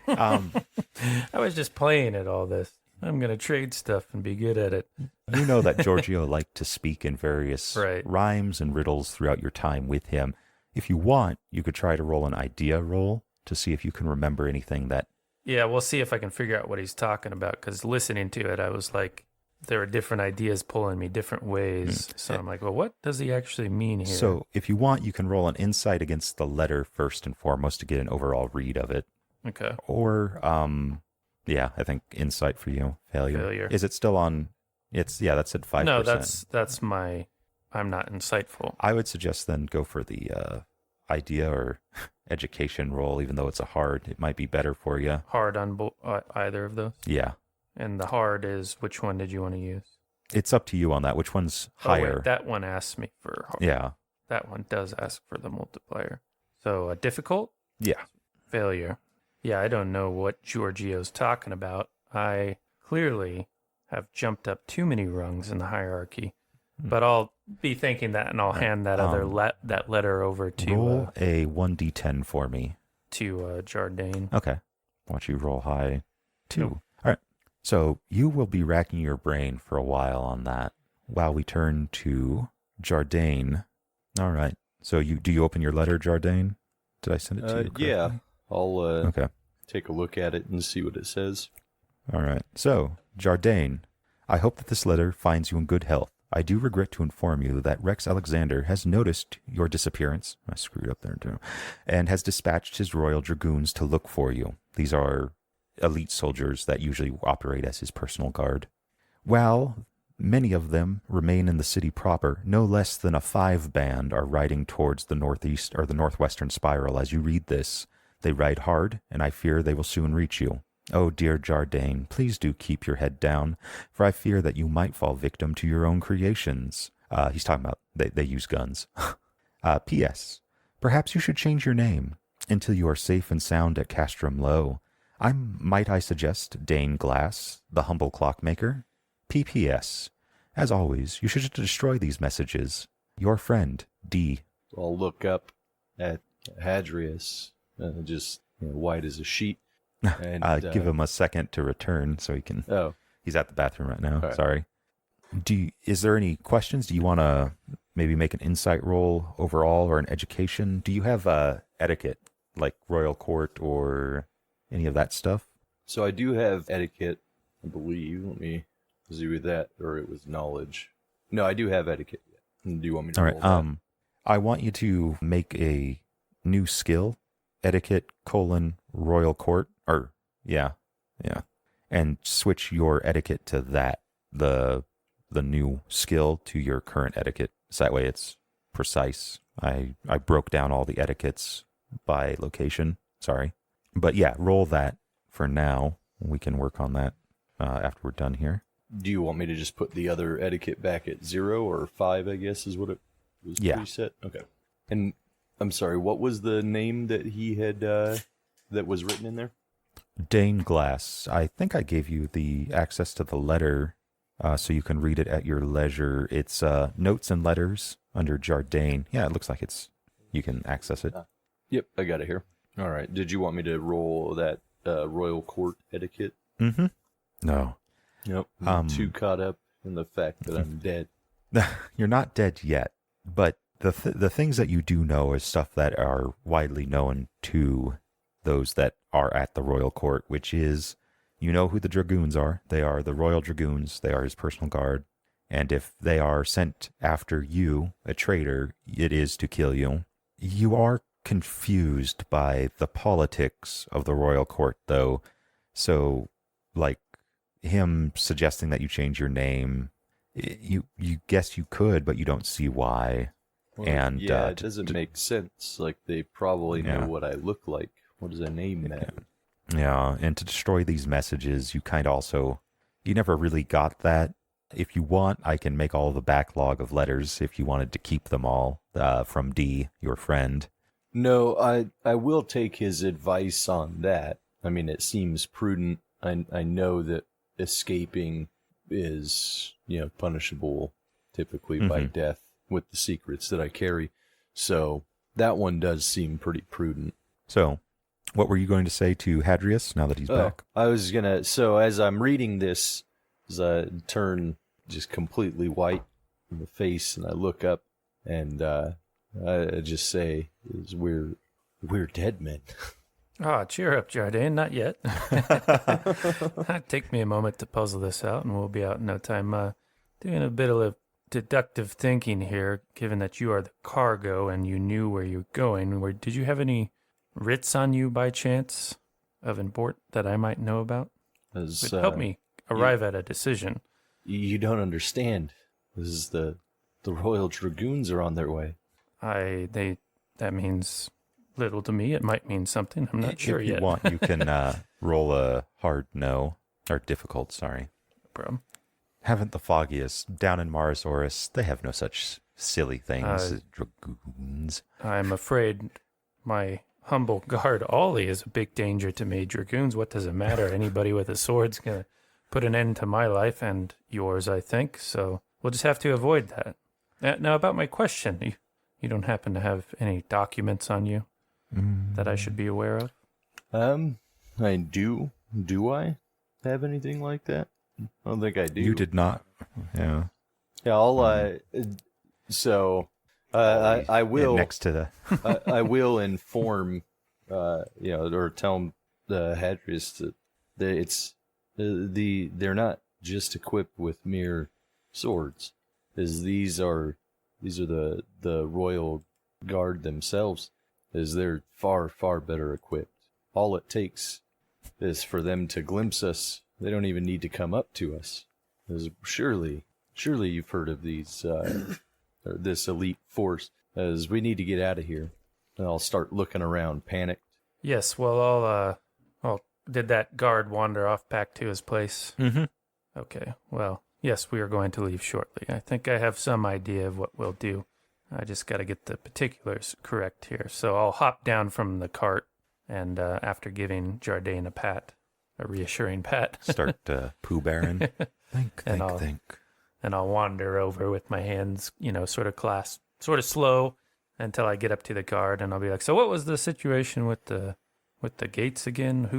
I was just playing at all this. I'm going to trade stuff and be good at it. You know that Giorgio liked to speak in various Right. rhymes and riddles throughout your time with him. If you want, you could try to roll an idea roll to see if you can remember anything that... Yeah, we'll see if I can figure out what he's talking about, because listening to it, I was like, there were different ideas pulling me different ways. So I'm like, well, what does he actually mean here? So if you want, you can roll an insight against the letter first and foremost to get an overall read of it. Okay. Or, yeah, I think insight for you. Failure. Is it still on? That's at 5%. No, that's my, I'm not insightful. I would suggest then go for the idea or education roll, even though it's a hard. It might be better for you. Hard on either of those? Yeah. And the hard is, which one did you want to use? It's up to you on that. Which one's higher? Oh, wait, that one asks me for hard. Yeah. That one does ask for the multiplier. So difficult? Yeah. Failure. Yeah, I don't know what Giorgio's talking about. I clearly have jumped up too many rungs in the hierarchy. But I'll be thinking that, and I'll hand that that letter over to roll a 1d10 for me. To Jardine. Okay. Watch you roll high. 2. Nope. All right. So you will be racking your brain for a while on that while we turn to Jardine. All right. So do you open your letter, Jardine? Did I send it to you correctly? Yeah. I'll okay. take a look at it and see what it says. All right. So, Jardine, I hope that this letter finds you in good health. I do regret to inform you that Rex Alexander has noticed your disappearance. I screwed up there too. And has dispatched his Royal Dragoons to look for you. These are elite soldiers that usually operate as his personal guard. While many of them remain in the city proper, no less than a 5 band are riding towards the northeast or the northwestern spiral. As you read this, they ride hard, and I fear they will soon reach you. Oh, dear Jardine, please do keep your head down, for I fear that you might fall victim to your own creations. He's talking about they use guns. P.S. Perhaps you should change your name until you are safe and sound at Castrum Low. Might I suggest Dane Glass, the humble clockmaker? P.P.S. As always, you should destroy these messages. Your friend, D. I'll look up at Hadrius, just white as a sheet. And give him a second to return so he can... Oh. He's at the bathroom right now. Right. Sorry. Is there any questions? Do you want to maybe make an insight roll overall or an education? Do you have etiquette, like royal court or any of that stuff? So I do have etiquette, I believe. Let me see with that, or it was knowledge. No, I do have etiquette. Do you want me to roll that? I want you to make a new skill, etiquette, royal court, or yeah, and switch your etiquette to that, the new skill to your current etiquette. So that way it's precise. I broke down all the etiquettes by location. Sorry. But yeah, roll that for now. We can work on that after we're done here. Do you want me to just put the other etiquette back at 0 or 5, I guess, is what it was preset? Okay. And I'm sorry, what was the name that he had, that was written in there? Dane Glass. I think I gave you the access to the letter so you can read it at your leisure. It's Notes and Letters under Jardine. Yeah, it looks like you can access it. Yep, I got it here. All right. Did you want me to roll that royal court etiquette? Mm-hmm. No. Nope. I'm too caught up in the fact that I'm dead. You're not dead yet, but the things that you do know is stuff that are widely known to those that are at the royal court, which is, you know who the dragoons are. They are the royal dragoons. They are his personal guard. And if they are sent after you, a traitor, it is to kill you. You are confused by the politics of the royal court, though. So, like, him suggesting that you change your name, You guess you could, but you don't see why. Well, And yeah, it doesn't make sense. Like, they probably know Yeah. what I look like. What does a name matter? Yeah, and to destroy these messages, you kind of also, you never really got that. If you want, I can make all the backlog of letters if you wanted to keep them all from D, your friend. No, I will take his advice on that. I mean, it seems prudent. I know that escaping is, punishable typically by Mhm. death with the secrets that I carry. So that one does seem pretty prudent. So, what were you going to say to Hadrius now that he's back? I was gonna. So as I'm reading this, as I turn just completely white in the face, and I look up, and I just say, "We're dead men." Ah, cheer up, Jardine. Not yet. Take me a moment to puzzle this out, and we'll be out in no time. Doing a bit of deductive thinking here, given that you are the cargo and you knew where you're going. Did you have any writs on you by chance of import that I might know about? As, Would help me arrive at a decision. You don't understand. This is the Royal Dragoons are on their way. That means little to me. It might mean something. I'm not sure if yet. you want, you can roll a hard no, or difficult, sorry. Bro. Haven't the foggiest. Down in Mars Oris, they have no such silly things as dragoons. I'm afraid my humble guard, Ollie, is a big danger to me. Dragoons, what does it matter? Anybody with a sword's going to put an end to my life and yours, I think. So we'll just have to avoid that. Now, about my question, you don't happen to have any documents on you that I should be aware of? I do. Do I have anything like that? I don't think I do. You did not. Yeah. Yeah, I'll, so, I will. Yeah, next to the. I will inform, or tell Hadrius that they're not just equipped with mere swords, as these are the royal guard themselves, as they're far, far better equipped. All it takes is for them to glimpse us. They don't even need to come up to us. As surely you've heard of these, this elite force. As we need to get out of here. And I'll start looking around, panicked. Yes, well, did that guard wander off back to his place? Mm-hmm. Okay, well, yes, we are going to leave shortly. I think I have some idea of what we'll do. I just got to get the particulars correct here. So I'll hop down from the cart, and after giving Jardine a reassuring pat, Start Pooh Baron. Think. and I'll wander over with my hands, sort of clasped, sort of slow, until I get up to the guard, and I'll be like, "So what was the situation with the gates again?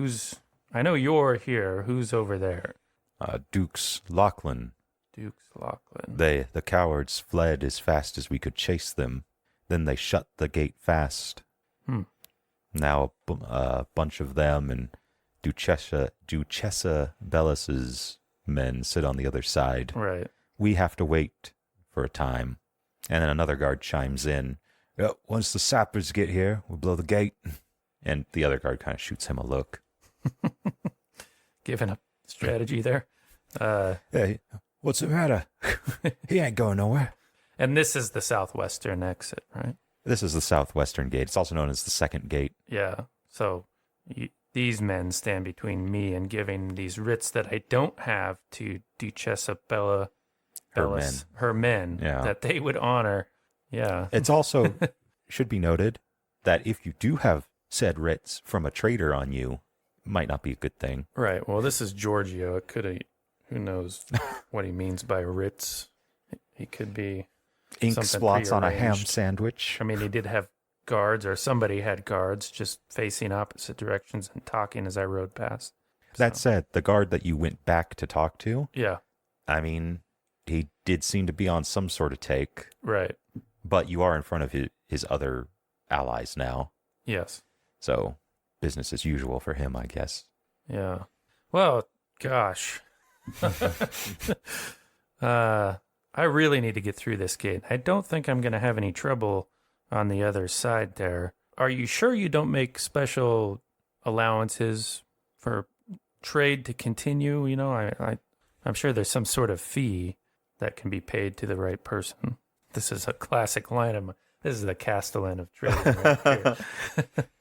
I know you're here. Who's over there?" Dukes Lachlan. Duke's Lachlan. The cowards fled as fast as we could chase them. Then they shut the gate fast. Now a bunch of them and Duchessa Bellis's men sit on the other side. Right. We have to wait for a time. And then another guard chimes in. Once the sappers get here, we'll blow the gate. And the other guard kind of shoots him a look. Giving up strategy there. Hey, what's the matter? He ain't going nowhere. And this is the southwestern exit, right? This is the southwestern gate. It's also known as the second gate. Yeah. So these men stand between me and giving these writs that I don't have to Duchessa Bellis, her men, Yeah. that they would honor. Yeah. It's also should be noted that if you do have said writs from a traitor on you, it might not be a good thing. Right. Well, this is Giorgio. It could have, who knows what he means by writs. He could be Ink something splots on a ham prearranged. sandwich. I mean, he did have guards, or somebody had guards just facing opposite directions and talking as I rode past. That So, said, the guard that you went back to talk to, yeah, I mean, he did seem to be on some sort of take, right. but you are in front of his other allies now. Yes. So business as usual for him, I guess. Yeah. Well, gosh. I really need to get through this gate. I don't think I'm going to have any trouble on the other side there. Are you sure you don't make special allowances for trade to continue? I'm sure there's some sort of fee that can be paid to the right person. This is a classic line of this is the Castellan of trading right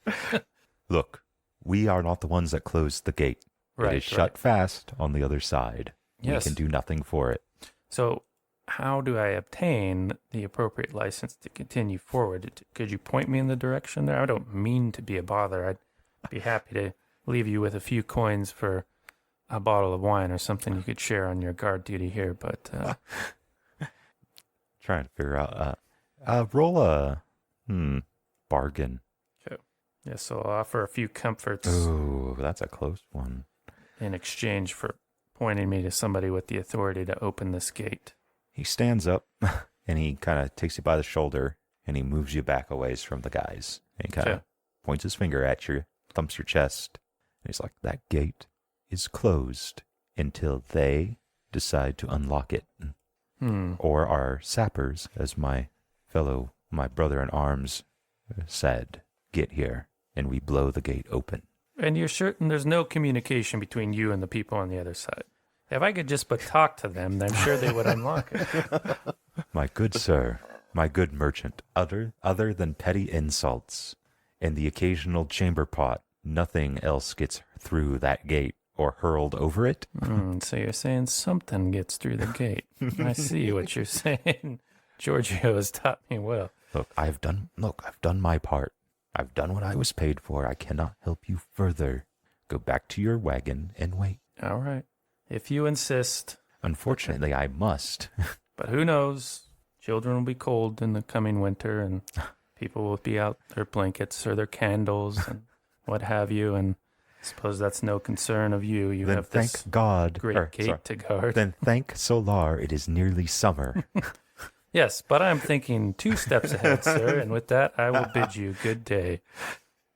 here. Look, we are not the ones that closed the gate. Right, it is shut fast on the other side. Yes. We can do nothing for it. So how do I obtain the appropriate license to continue forward? Could you point me in the direction there? I don't mean to be a bother. I'd be happy to leave you with a few coins for a bottle of wine or something you could share on your guard duty here, but Trying to figure out, roll a, bargain. yeah, so I'll offer a few comforts Ooh, that's a close one. in exchange for pointing me to somebody with the authority to open this gate. He stands up and he kind of takes you by the shoulder and he moves you back a ways from the guys. And he kind of points his finger at you, thumps your chest. And he's like, that gate is closed until they decide to unlock it. Or our sappers, as my brother in arms said, get here and we blow the gate open. And you're certain there's no communication between you and the people on the other side? If I could just but talk to them, I'm sure they would unlock it. My good sir, my good merchant, other than petty insults and the occasional chamber pot, nothing else gets through that gate or hurled over it. So you're saying something gets through the gate. I see what you're saying. Giorgio has taught me well. Look, I've done my part. I've done what I was paid for. I cannot help you further. Go back to your wagon and wait. All right. If you insist. Unfortunately, I must. But who knows? Children will be cold in the coming winter, and people will be out their blankets or their candles and what have you, and I suppose that's no concern of you. You then have thank this God, great gate to guard. Then thank Solar, it is nearly summer. Yes, but I'm thinking 2 steps ahead, sir, and with that, I will bid you good day.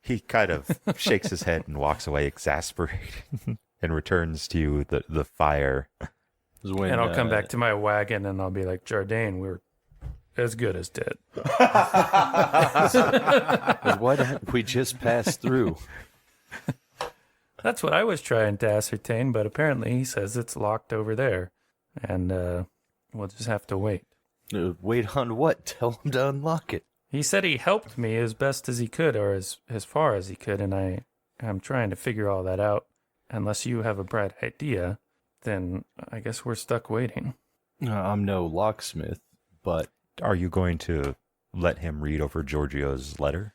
He kind of shakes his head and walks away exasperated and returns to the fire. And I'll come back to my wagon and I'll be like, Jardine, we're as good as dead. Why didn't we just pass through? That's what I was trying to ascertain, but apparently he says it's locked over there. And we'll just have to wait. Wait on what? Tell him to unlock it. He said he helped me as best as he could, or as far as he could, and I'm trying to figure all that out. Unless you have a bright idea, then I guess we're stuck waiting. I'm no locksmith, but... Are you going to let him read over Giorgio's letter?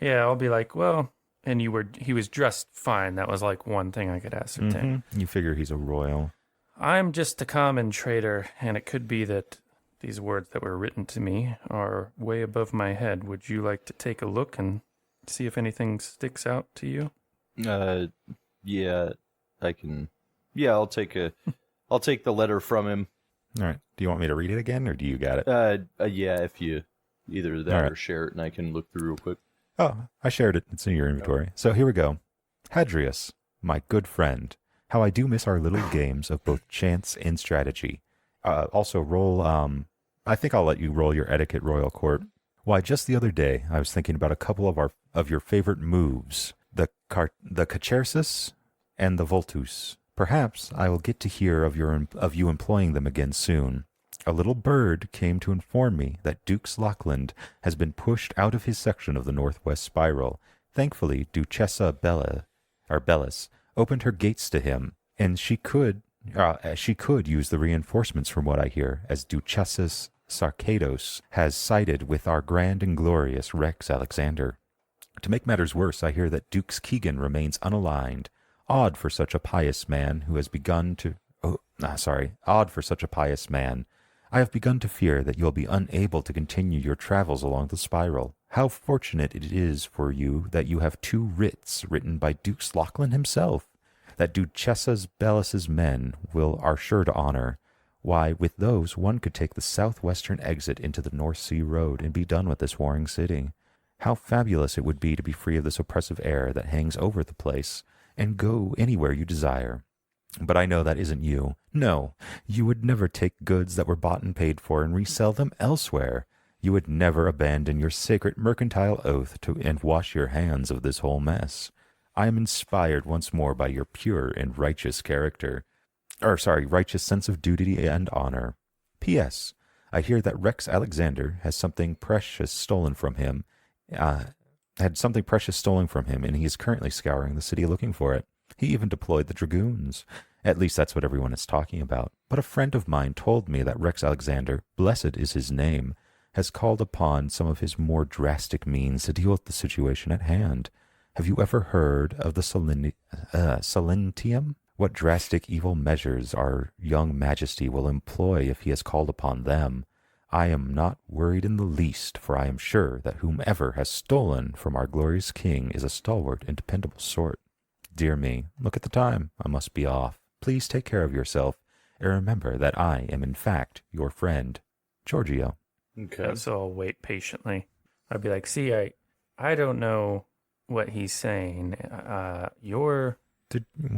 Yeah, I'll be like, well, and he was dressed fine. That was like one thing I could ascertain. You figure he's a royal. I'm just a common trader, and it could be that these words that were written to me are way above my head. Would you like to take a look and see if anything sticks out to you? Yeah, I can. Yeah, I'll take the letter from him. All right. Do you want me to read it again, or do you got it? Yeah, if you either that or share it, and I can look through real quick. Oh, I shared it. It's in your inventory. So here we go. Hadrius, my good friend, how I do miss our little games of both chance and strategy. Also, roll. I think I'll let you roll your etiquette, Royal Court. Why, just the other day, I was thinking about a couple of your favorite moves, the Cachersis and the Voltus. Perhaps I will get to hear of you employing them again soon. A little bird came to inform me that Duke's Lochland has been pushed out of his section of the northwest spiral. Thankfully, Duchessa Bellis opened her gates to him, and she could use the reinforcements from what I hear, as Duchessis Sarkados has sided with our grand and glorious Rex Alexander. To make matters worse, I hear that Dukes Keegan remains unaligned. Odd for such a pious man who has begun to... Odd for such a pious man. I have begun to fear that you'll be unable to continue your travels along the spiral. How fortunate it is for you that you have 2 writs written by Duke Lochland himself, that Duchessa Bellis's men are sure to honor. Why, with those, one could take the southwestern exit into the North Sea Road and be done with this warring city. How fabulous it would be to be free of this oppressive air that hangs over the place, and go anywhere you desire. But I know that isn't you. No, you would never take goods that were bought and paid for and resell them elsewhere. You would never abandon your sacred mercantile oath and wash your hands of this whole mess. I am inspired once more by your pure and righteous character. Righteous sense of duty and honor. P.S. I hear that Rex Alexander has something precious stolen from him. Had something precious stolen from him, and he is currently scouring the city looking for it. He even deployed the dragoons. At least that's what everyone is talking about. But a friend of mine told me that Rex Alexander, blessed is his name, has called upon some of his more drastic means to deal with the situation at hand. Have you ever heard of the Silentium? What drastic evil measures our young majesty will employ if he has called upon them? I am not worried in the least, for I am sure that whomever has stolen from our glorious king is a stalwart and dependable sort. Dear me, look at the time. I must be off. Please take care of yourself, and remember that I am in fact your friend, Giorgio. Okay. So I'll wait patiently. I'd be like, see, I don't know what he's saying. What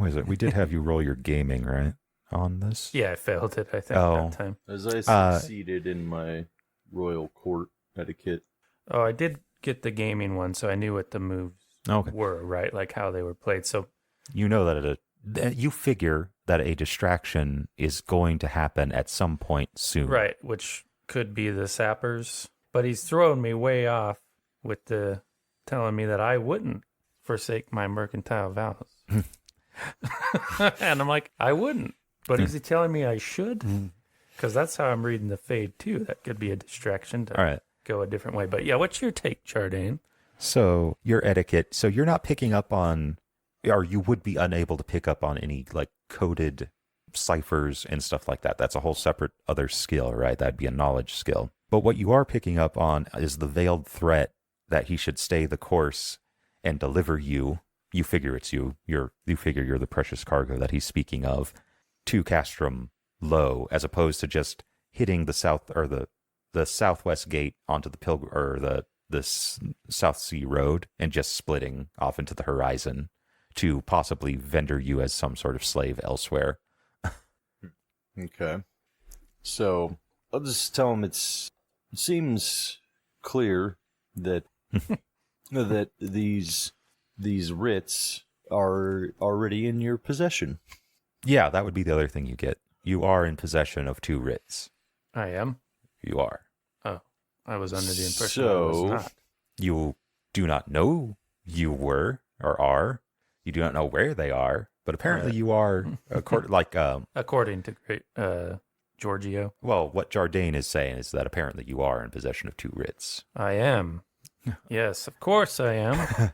is it? We did have you roll your gaming, right, on this? Yeah, I failed it, I think, that time. As I succeeded in my royal court etiquette. Oh, I did get the gaming one, so I knew what the moves were, right? Like how they were played. So you know that you figure that a distraction is going to happen at some point soon. Right, which could be the sappers. But he's throwing me way off with the telling me that I wouldn't forsake my mercantile vows. And I'm like, I wouldn't. But is he telling me I should? Because that's how I'm reading the fade, too. That could be a distraction to go a different way. But yeah, what's your take, Jardine? So your etiquette, so you're not picking up on, or you would be unable to pick up on any like coded ciphers and stuff like that. That's a whole separate other skill, right? That'd be a knowledge skill. But what you are picking up on is the veiled threat that he should stay the course and deliver you. You figure it's you. You figure you're the precious cargo that he's speaking of to Castrum Low, as opposed to just hitting the south or the southwest gate onto the South Sea Road and just splitting off into the horizon to possibly vendor you as some sort of slave elsewhere. Okay. So I'll just tell him it seems clear that that these writs are already in your possession. Yeah, that would be the other thing you get. You are in possession of 2 writs. I am? You are. Oh, I was under the impression I was not. You do not know you were or are. You do not know where they are, but apparently you are, according to great Giorgio. Well, what Jardine is saying is that apparently you are in possession of 2 writs. I am. Yes, of course I am.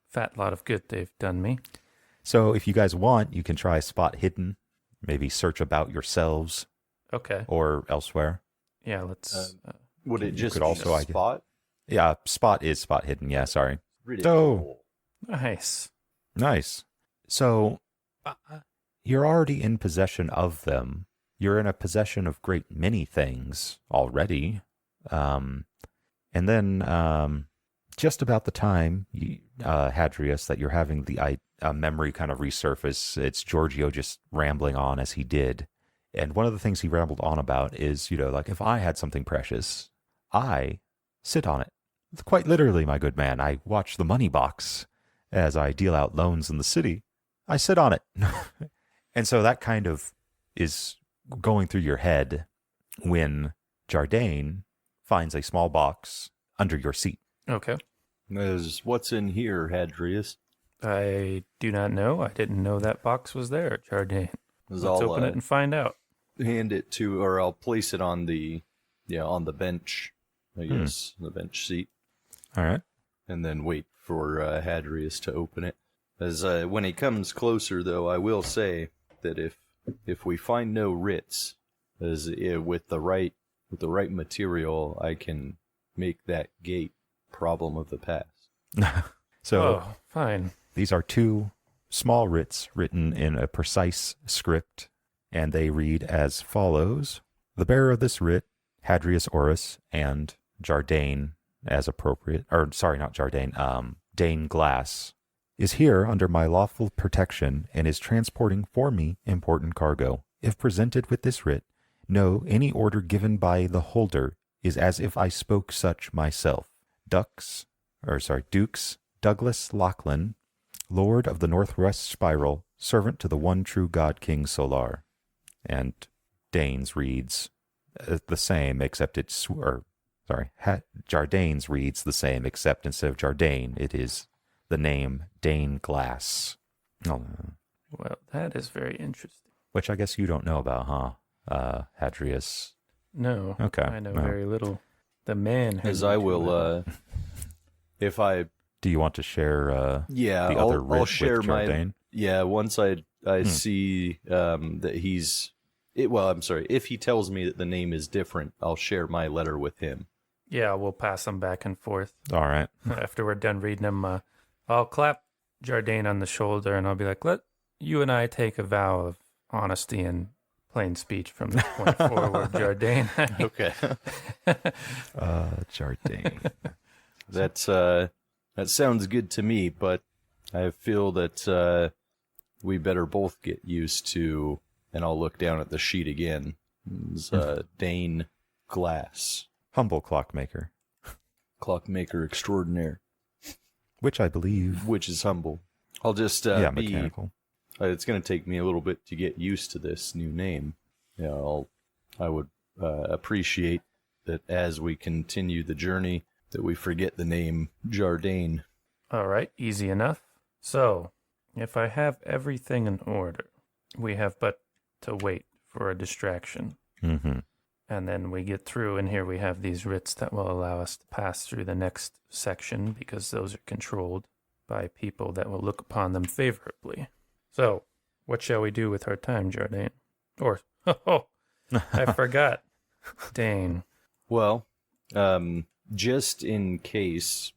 Fat lot of good they've done me. So if you guys want, you can try spot hidden, maybe search about yourselves. Okay. Or elsewhere. Yeah, let's... would it just could also spot? Yeah, spot is spot hidden. Yeah, sorry. Really cool. Nice. So you're already in possession of them. You're in a possession of great many things already. And then just about the time, Hadrius, that you're having the memory kind of resurface, it's Giorgio just rambling on as he did. And one of the things he rambled on about is, like if I had something precious, I sit on it. Quite literally, my good man, I watch the money box as I deal out loans in the city. I sit on it. And so that kind of is going through your head when Jardine finds a small box under your seat. Okay. What's in here, Hadrius? I do not know. I didn't know that box was there, Jardine. Let's open it and find out. Hand it to, or I'll place it on the bench, I guess, the bench seat. All right. And then wait for Hadrius to open it. As when he comes closer, though, I will say that if we find no writs, with the right material, I can make that gate problem of the past. So fine. These are 2 small writs written in a precise script, and they read as follows. The bearer of this writ, Hadrius Orus, and Jardine, as appropriate, or sorry, not Jardine, Dane Glass, is here under my lawful protection and is transporting for me important cargo. If presented with this writ, know any order given by the holder is as if I spoke such myself. Dukes, Douglas Lachlan, Lord of the Northwest Spiral, servant to the one true God King Solar. And Danes reads, the same, except it's, or sorry, Jardane's reads the same, except instead of Jardane, it is the name Dane Glass. Oh, Well, that is very interesting. which I guess you don't know about, huh? Hadrius. No, Okay. I know well, very little. The man who As I will, if I, Do you want to share yeah, the other I'll writ share with my, Jardane? yeah, once I see that he's, I'm sorry, if he tells me that the name is different, I'll share my letter with him. Yeah, we'll pass them back and forth. All right. After we're done reading them, I'll clap Jardane on the shoulder and I'll be like, let you and I take a vow of honesty and plain speech from this point forward, Jardane. Okay. Jardane. That sounds good to me, but I feel that we better both get used to, and I'll look down at the sheet again. It's Dane Glass, Humble clockmaker, clockmaker extraordinaire, which I believe. which is humble. I'll just mechanical. It's going to take me a little bit to get used to this new name. Yeah, I would appreciate that as we continue the journey that we forget the name Jardane. All right, easy enough. So, if I have everything in order, we have but to wait for a distraction. Mm-hmm. And then we get through, and here we have these writs that will allow us to pass through the next section because those are controlled by people that will look upon them favorably. So, what shall we do with our time, Jardane? Or, I forgot. Dane. Well, just in case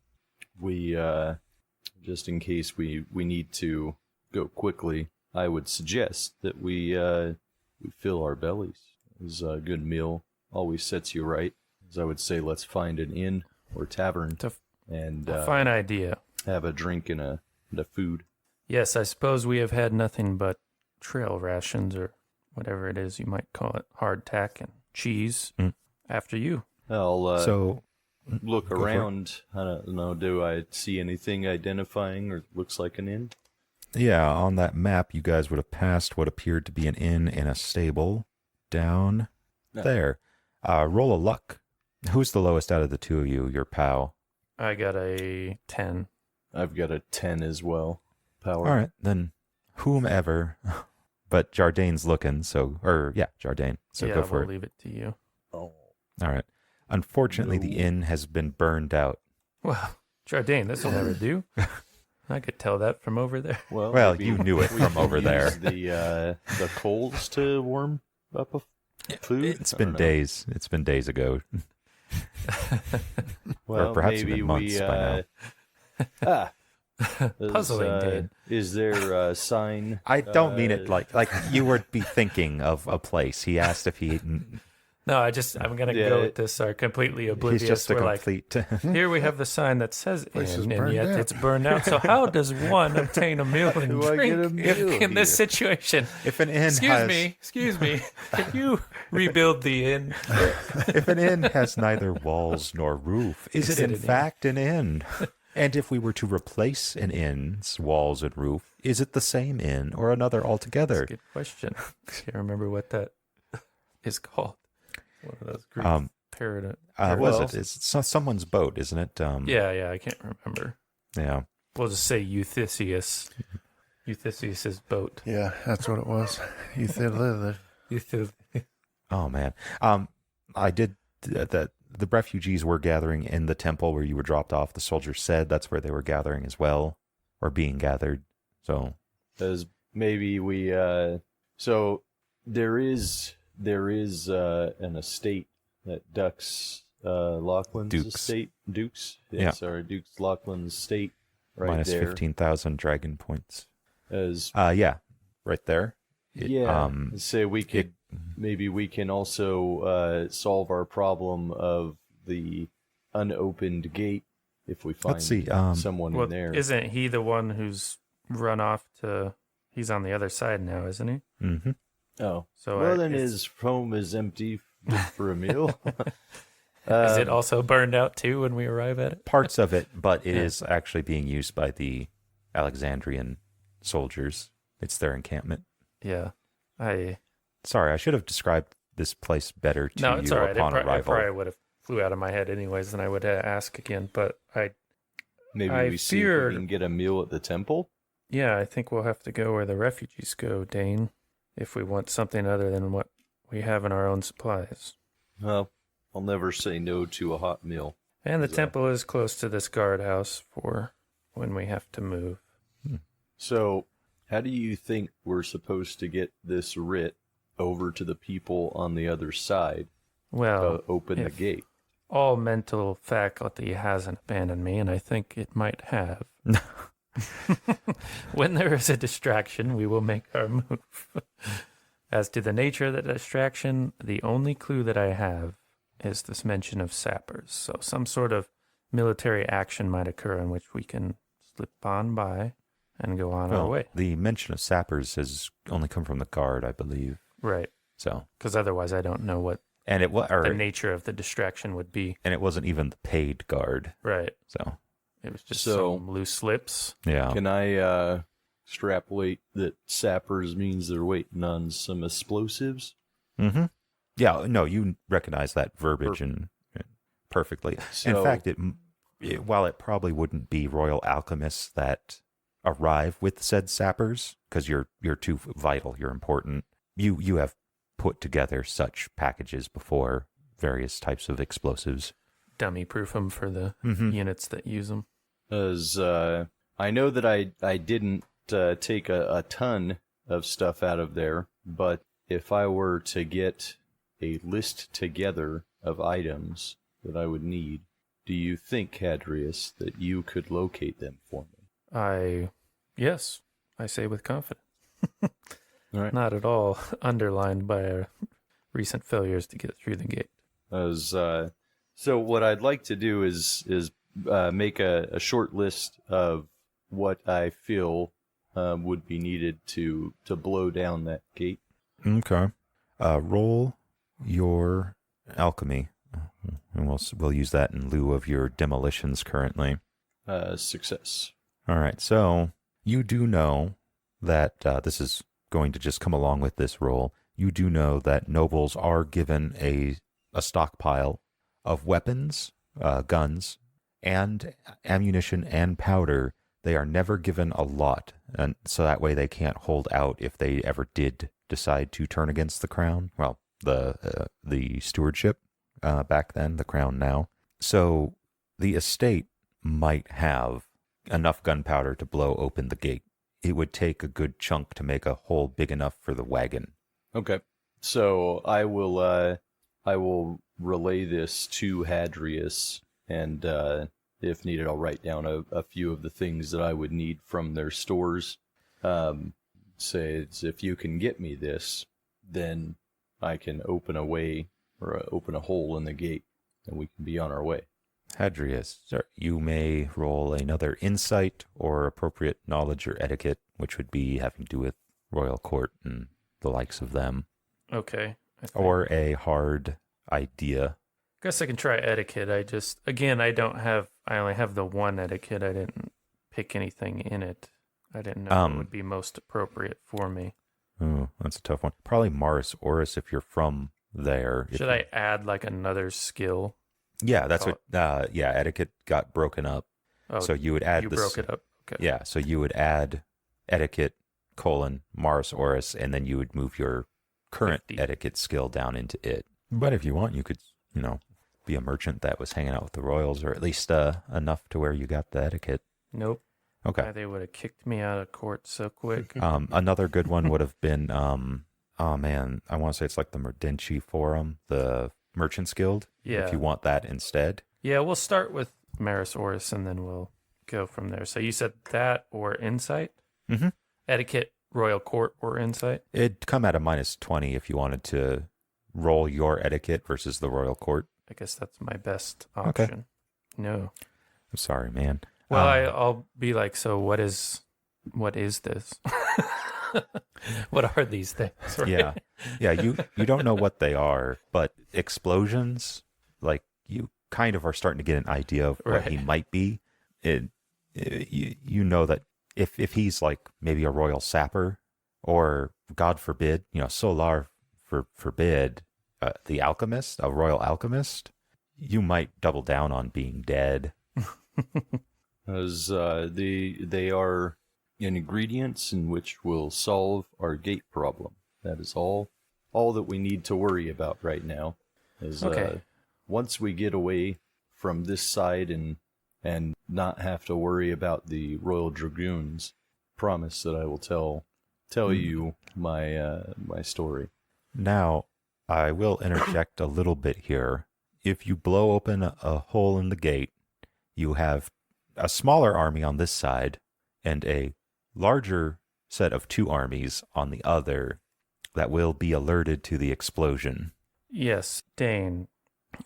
we need to go quickly, I would suggest that we fill our bellies. It's a good meal, always sets you right. As I would say, let's find an inn or tavern and A fine idea. have a drink and a food. Yes, I suppose we have had nothing but trail rations or whatever it is you might call it, hardtack and cheese. After you. I'll So look go for it. around. I don't know. Do I see anything identifying or looks like an inn? yeah, on that map, you guys would have passed what appeared to be an inn and a stable down there. Roll a luck. Who's the lowest out of the two of you? Your pal. I got a 10. I've got a 10 as well. Power. All right, then whomever. But Jardane's looking, Jardane. So yeah, go for we'll it. leave it to you. Oh. All right. Unfortunately, the inn has been burned out. Well, Jardane, this will never do. I could tell that from over there. Well, maybe you knew it we from can over there. use the coals to warm up food. It's I been don't know. days. It's been days ago. Well, or perhaps maybe even months by now. Puzzling, Dane. Is there a sign? I don't mean it like you would be thinking of a place. He asked if he. No, I'm going to Yeah, go with this completely oblivious. He's just a We're complete. here we have the sign that says Place is inn, and burned yet out. it's burned out. So how does one obtain a meal and Do I get a drink meal in this here? situation? If an inn Excuse me. Can you rebuild the inn? if an inn has neither walls nor roof, is it in an inn? fact an inn? And if we were to replace an inn's walls and roof, is it the same inn or another altogether? That's a good question. Can't remember what that is called. One of those Greek parrot. Was it? It's someone's boat, isn't it? Yeah, I can't remember. Yeah. We'll just say Euthysseus. Euthysseus's boat. Yeah, that's what it was. You said Oh man. I did that. The refugees were gathering in the temple where you were dropped off. The soldiers said that's where they were gathering as well, or being gathered. So, As maybe we. So there is an estate that Duck's Laughlin's Duke's. estate. Duke's. Yeah. Sorry, Duke's Laughlin's estate. Right minus there. 15,000 dragon points. As Yeah, right there. say we could maybe we can also solve our problem of the unopened gate if we find Let's see. someone Well, in there. isn't he the one who's run off to? He's on the other side now, isn't he? Mm-hmm. Oh, So well then it's- his home is empty for a meal. Is it also burned out too when we arrive at it? Parts of it, but it is actually being used by the Alexandrian soldiers. It's their encampment. Yeah, Sorry, I should have described this place better to No, it's you all right. upon It arrival? probably would have flew out of my head anyways, and I would ask again. But Maybe I we see if feared- we can get a meal at the temple. yeah, I think we'll have to go where the refugees go, Dane, if we want something other than what we have in our own supplies. Well, I'll never say no to a hot meal. And the So- temple is close to this guardhouse for when we have to move. So, how do you think we're supposed to get this writ over to the people on the other side Well, to open the if- gate? all mental faculty hasn't abandoned me, and I think it might have. When there is a distraction, we will make our move. As to the nature of the distraction, the only clue that I have is this mention of sappers. So some sort of military action might occur in which we can slip on by and go on our Well, way. the mention of sappers has only come from the guard, I believe. Right. So, Because otherwise I don't know what and it was, the nature of the distraction would be. and it wasn't even the paid guard. Right. So, It was just So- some loose lips. yeah. Can I extrapolate that sappers means they're waiting on some explosives? Mm-hmm. Yeah. No, you recognize that verbiage and perfectly. So, In fact, while it probably wouldn't be royal alchemists that arrive with said sappers, because you're too vital, you're important. You have put together such packages before, various types of explosives. Dummy proof them for the Mm-hmm. units that use them. as I know that I didn't take a ton of stuff out of there, but if I were to get a list together of items that I would need, do you think, Hadrius, that you could locate them for me? Yes, I say with confidence. All right. Not at all underlined by our recent failures to get through the gate. So what I'd like to do is make a short list of what I feel would be needed to blow down that gate. Okay. Roll your alchemy, and we'll use that in lieu of your demolitions currently. Success. All right. So you do know that this is going to just come along with this roll. You do know that nobles are given a stockpile of weapons, guns, and ammunition and powder. They are never given a lot, and so that way they can't hold out if they ever did decide to turn against the crown. Well, the stewardship back then, the crown now. So the estate might have enough gunpowder to blow open the gate. It would take a good chunk to make a hole big enough for the wagon. Okay. So I will relay this to Hadrius, and if needed, I'll write down a few of the things that I would need from their stores. Say it's, if you can get me this, then I can open a way or open a hole in the gate, and we can be on our way. Hadrius, sir, you may roll another insight or appropriate knowledge or etiquette, which would be having to do with royal court and the likes of them, Okay. or a hard idea. Guess I can try etiquette. I only have the one etiquette. I didn't pick anything in it. I didn't know what would be most appropriate for me. Oh, that's a tough one. Probably Mars Oris if you're from there. Should I add like another skill? Yeah, that's what. Etiquette got broken up, Oh, so you would add you this. broke it up. Okay. Yeah, so you would add etiquette Mars Oris, and then you would move your current 50. etiquette skill down into it. But if you want, you could, be a merchant that was hanging out with the royals, or at least enough to where you got the etiquette. Nope. Okay. They would have kicked me out of court so quick. Another good one would have been, oh man, I want to say it's like the Merdenchi Forum, the Merchants Guild. Yeah. If you want that instead. Yeah, we'll start with Maris Oris and then we'll go from there. So you said that or insight? Mm-hmm. Etiquette, royal court, or insight? It'd come at a -20 if you wanted to roll your etiquette versus the royal court. I guess that's my best Okay. option. No. I'm sorry, man. Well, I'll be like, so what is this? What are these things? Right? Yeah. You don't know what they are, but explosions, like you kind of are starting to get an idea of what he might be. You know that if he's like maybe a royal sapper, or God forbid, Solar forbid, the alchemist, a royal alchemist, you might double down on being dead. As they are ingredients in which will solve our gate problem. That is all that we need to worry about right now. Is Okay. Once we get away from this side and not have to worry about the Royal Dragoons, promise that I will tell you my story. Now, I will interject a little bit here. If you blow open a hole in the gate, you have a smaller army on this side and a larger set of 2 armies on the other that will be alerted to the explosion. Yes, Dane,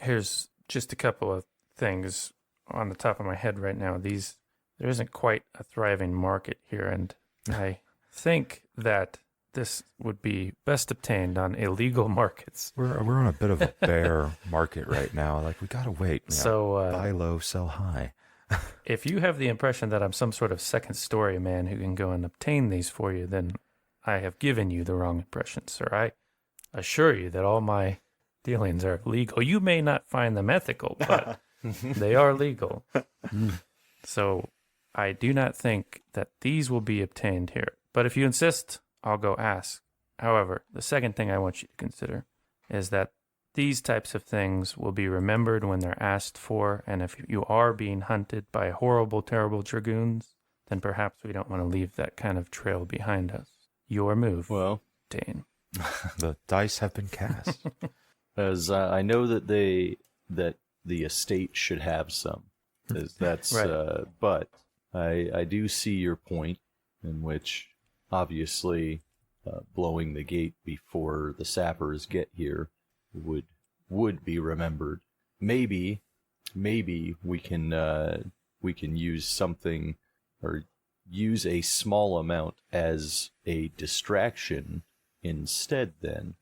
here's just a couple of things on the top of my head right now. There isn't quite a thriving market here, and I think that this would be best obtained on illegal markets. We're on a bit of a bear market right now. Like, we gotta wait. So, buy low, sell high. if you have the impression that I'm some sort of second story man who can go and obtain these for you, then I have given you the wrong impression, sir. I assure you that all my dealings are legal. You may not find them ethical, but they are legal. So I do not think that these will be obtained here. But if you insist, I'll go ask. However, the second thing I want you to consider is that these types of things will be remembered when they're asked for, and if you are being hunted by horrible, terrible dragoons, then perhaps we don't want to leave that kind of trail behind us. Your move, Well, Dane. The dice have been cast. as I know that the estate should have some, that's Right. but I do see your point, in which obviously blowing the gate before the sappers get here would be remembered. Maybe we can use something, or use a small amount as a distraction instead then.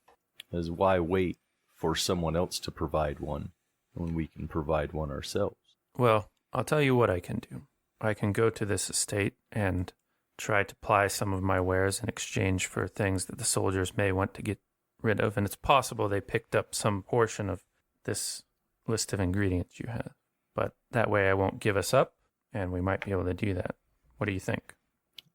As why wait for someone else to provide one when we can provide one ourselves? Well, I'll tell you what I can do. I can go to this estate and try to ply some of my wares in exchange for things that the soldiers may want to get rid of, and it's possible they picked up some portion of this list of ingredients you have. But that way I won't give us up, and we might be able to do that. What do you think?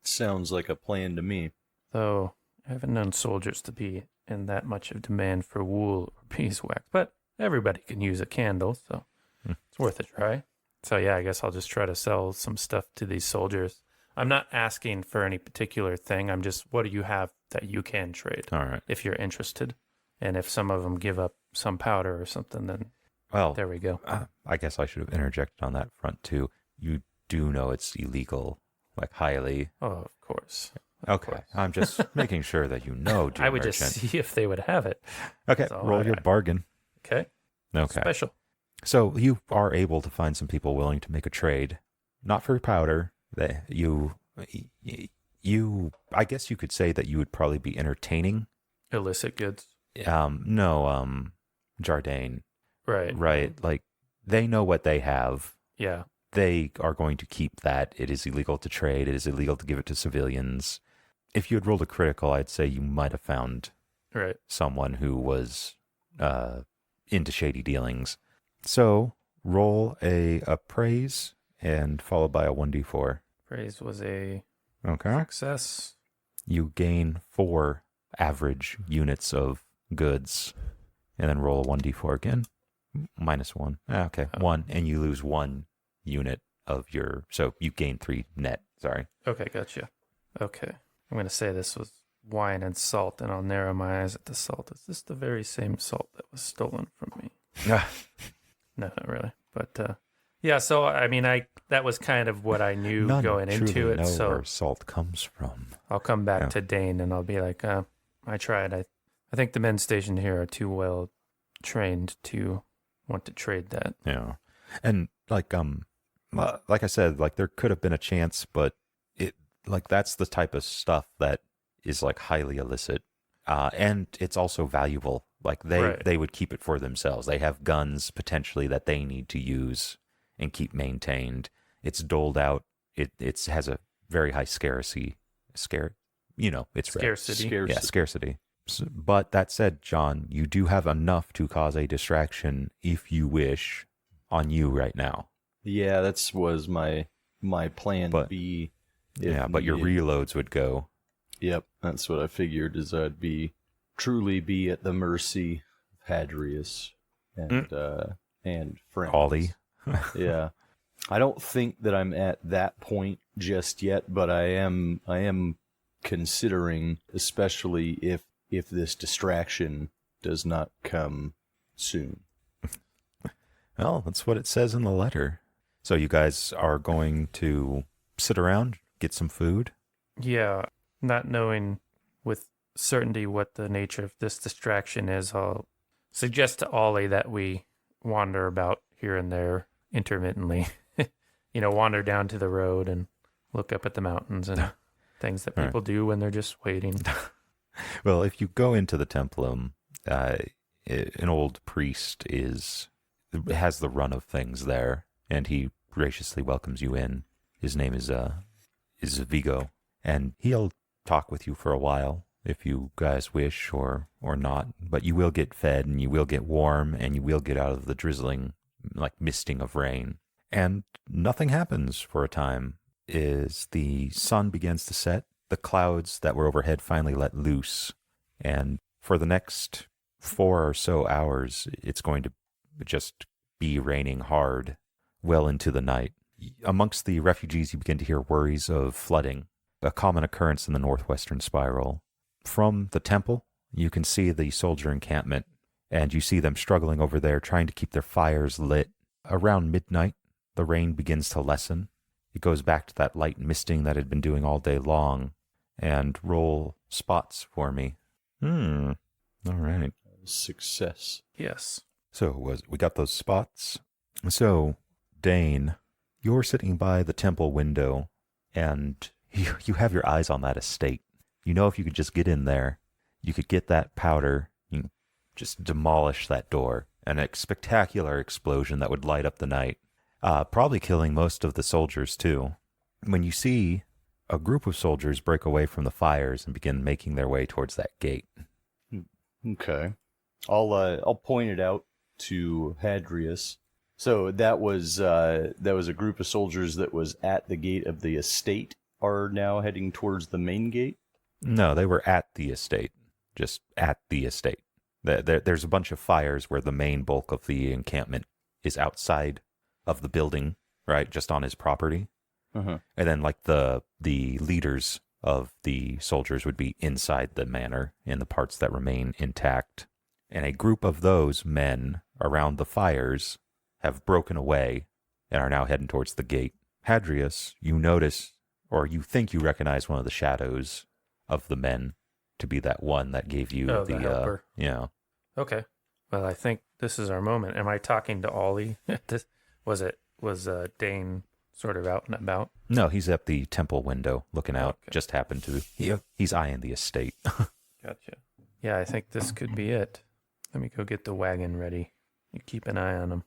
Sounds like a plan to me. Though I haven't known soldiers to be in that much of demand for wool or beeswax, but everybody can use a candle, so it's worth a try. So yeah, I guess I'll just try to sell some stuff to these soldiers. I'm not asking for any particular thing. I'm just, what do you have that you can trade? All right. If you're interested. And if some of them give up some powder or something, then Well, there we go. I guess I should have interjected on that front too. You do know it's illegal, like highly. Oh, of course. Okay, I'm just making sure that you know, dear I would merchant. just see if they would have it. Okay, That's all roll I your got. bargain. Okay. Okay. Special. So you are able to find some people willing to make a trade, not for powder. That you, I guess you could say that you would probably be entertaining. Illicit goods. No, Jardine, Right. right? Like, they know what they have. Yeah. They are going to keep that. It is illegal to trade. It is illegal to give it to civilians. If you had rolled a critical, I'd say you might have found Right. someone who was into shady dealings. So roll a praise and followed by a 1d4. Praise was a Okay. success. You gain 4 average units of goods and then roll a 1d4 again. -1. Okay. Oh. 1. And you lose 1 unit of your. So you gain 3 net. Sorry. Okay, gotcha. Okay. I'm going to say this was wine and salt, and I'll narrow my eyes at the salt. Is this the very same salt that was stolen from me? No, not really. But yeah, so I mean, that was kind of what I knew None going into truly it. know So where salt comes from. I'll come back Yeah. to Dane and I'll be like, I tried. I think the men stationed here are too well trained to want to trade that. Yeah. And like I said, like there could have been a chance, but it like that's the type of stuff that is like highly illicit. And it's also valuable. Like Right. they would keep it for themselves. They have guns potentially that they need to use and keep maintained. It's doled out. It has a very high scarcity. It's rare. Scarcity. Yeah, scarcity. But that said, John, you do have enough to cause a distraction if you wish on you right now. Yeah, that was my plan But- B. But your needed. reloads would go. Yep, that's what I figured, is I'd truly be at the mercy of Hadrius and friends. Ollie. Yeah. I don't think that I'm at that point just yet, but I am considering, especially if this distraction does not come soon. Well, that's what it says in the letter. So you guys are going to sit around, get some food? Yeah, not knowing with certainty what the nature of this distraction is, I'll suggest to Ollie that we wander about here and there intermittently. Wander down to the road and look up at the mountains and things that All right. people do when they're just waiting. Well, if you go into the templum, an old priest has the run of things there, and he graciously welcomes you in. His name is Vigo, and he'll talk with you for a while if you guys wish or not. But you will get fed, and you will get warm, and you will get out of the drizzling, like misting of rain. And nothing happens for a time. As the sun begins to set, the clouds that were overhead finally let loose, and for the next 4 or so hours, it's going to just be raining hard well into the night. Amongst the refugees, you begin to hear worries of flooding, a common occurrence in the northwestern spiral. From the temple, you can see the soldier encampment, and you see them struggling over there, trying to keep their fires lit. Around midnight, the rain begins to lessen. It goes back to that light misting that had been doing all day long. And roll spots for me. All right. Success. Yes. So we got those spots. So, Dane, you're sitting by the temple window, and you have your eyes on that estate. You know if you could just get in there, you could get that powder, you just demolish that door, and a spectacular explosion that would light up the night, probably killing most of the soldiers too. When you see a group of soldiers break away from the fires and begin making their way towards that gate. Okay. I'll point it out to Hadrius. So that was a group of soldiers that was at the gate of the estate are now heading towards the main gate? No, they were at the estate. Just at the estate. There's a bunch of fires where the main bulk of the encampment is outside of the building, right? Just on his property. Uh-huh. And then like the leaders of the soldiers would be inside the manor in the parts that remain intact. And a group of those men around the fires have broken away and are now heading towards the gate. Hadrius, you notice, or you think you recognize one of the shadows of the men to be that one that gave you the helper. Yeah. Okay. Well, I think this is our moment. Am I talking to Ollie? Was Dane sort of out and about? No, he's at the temple window looking out. Okay. Just happened to. He's eyeing the estate. Gotcha. Yeah, I think this could be it. Let me go get the wagon ready. You keep an eye on him.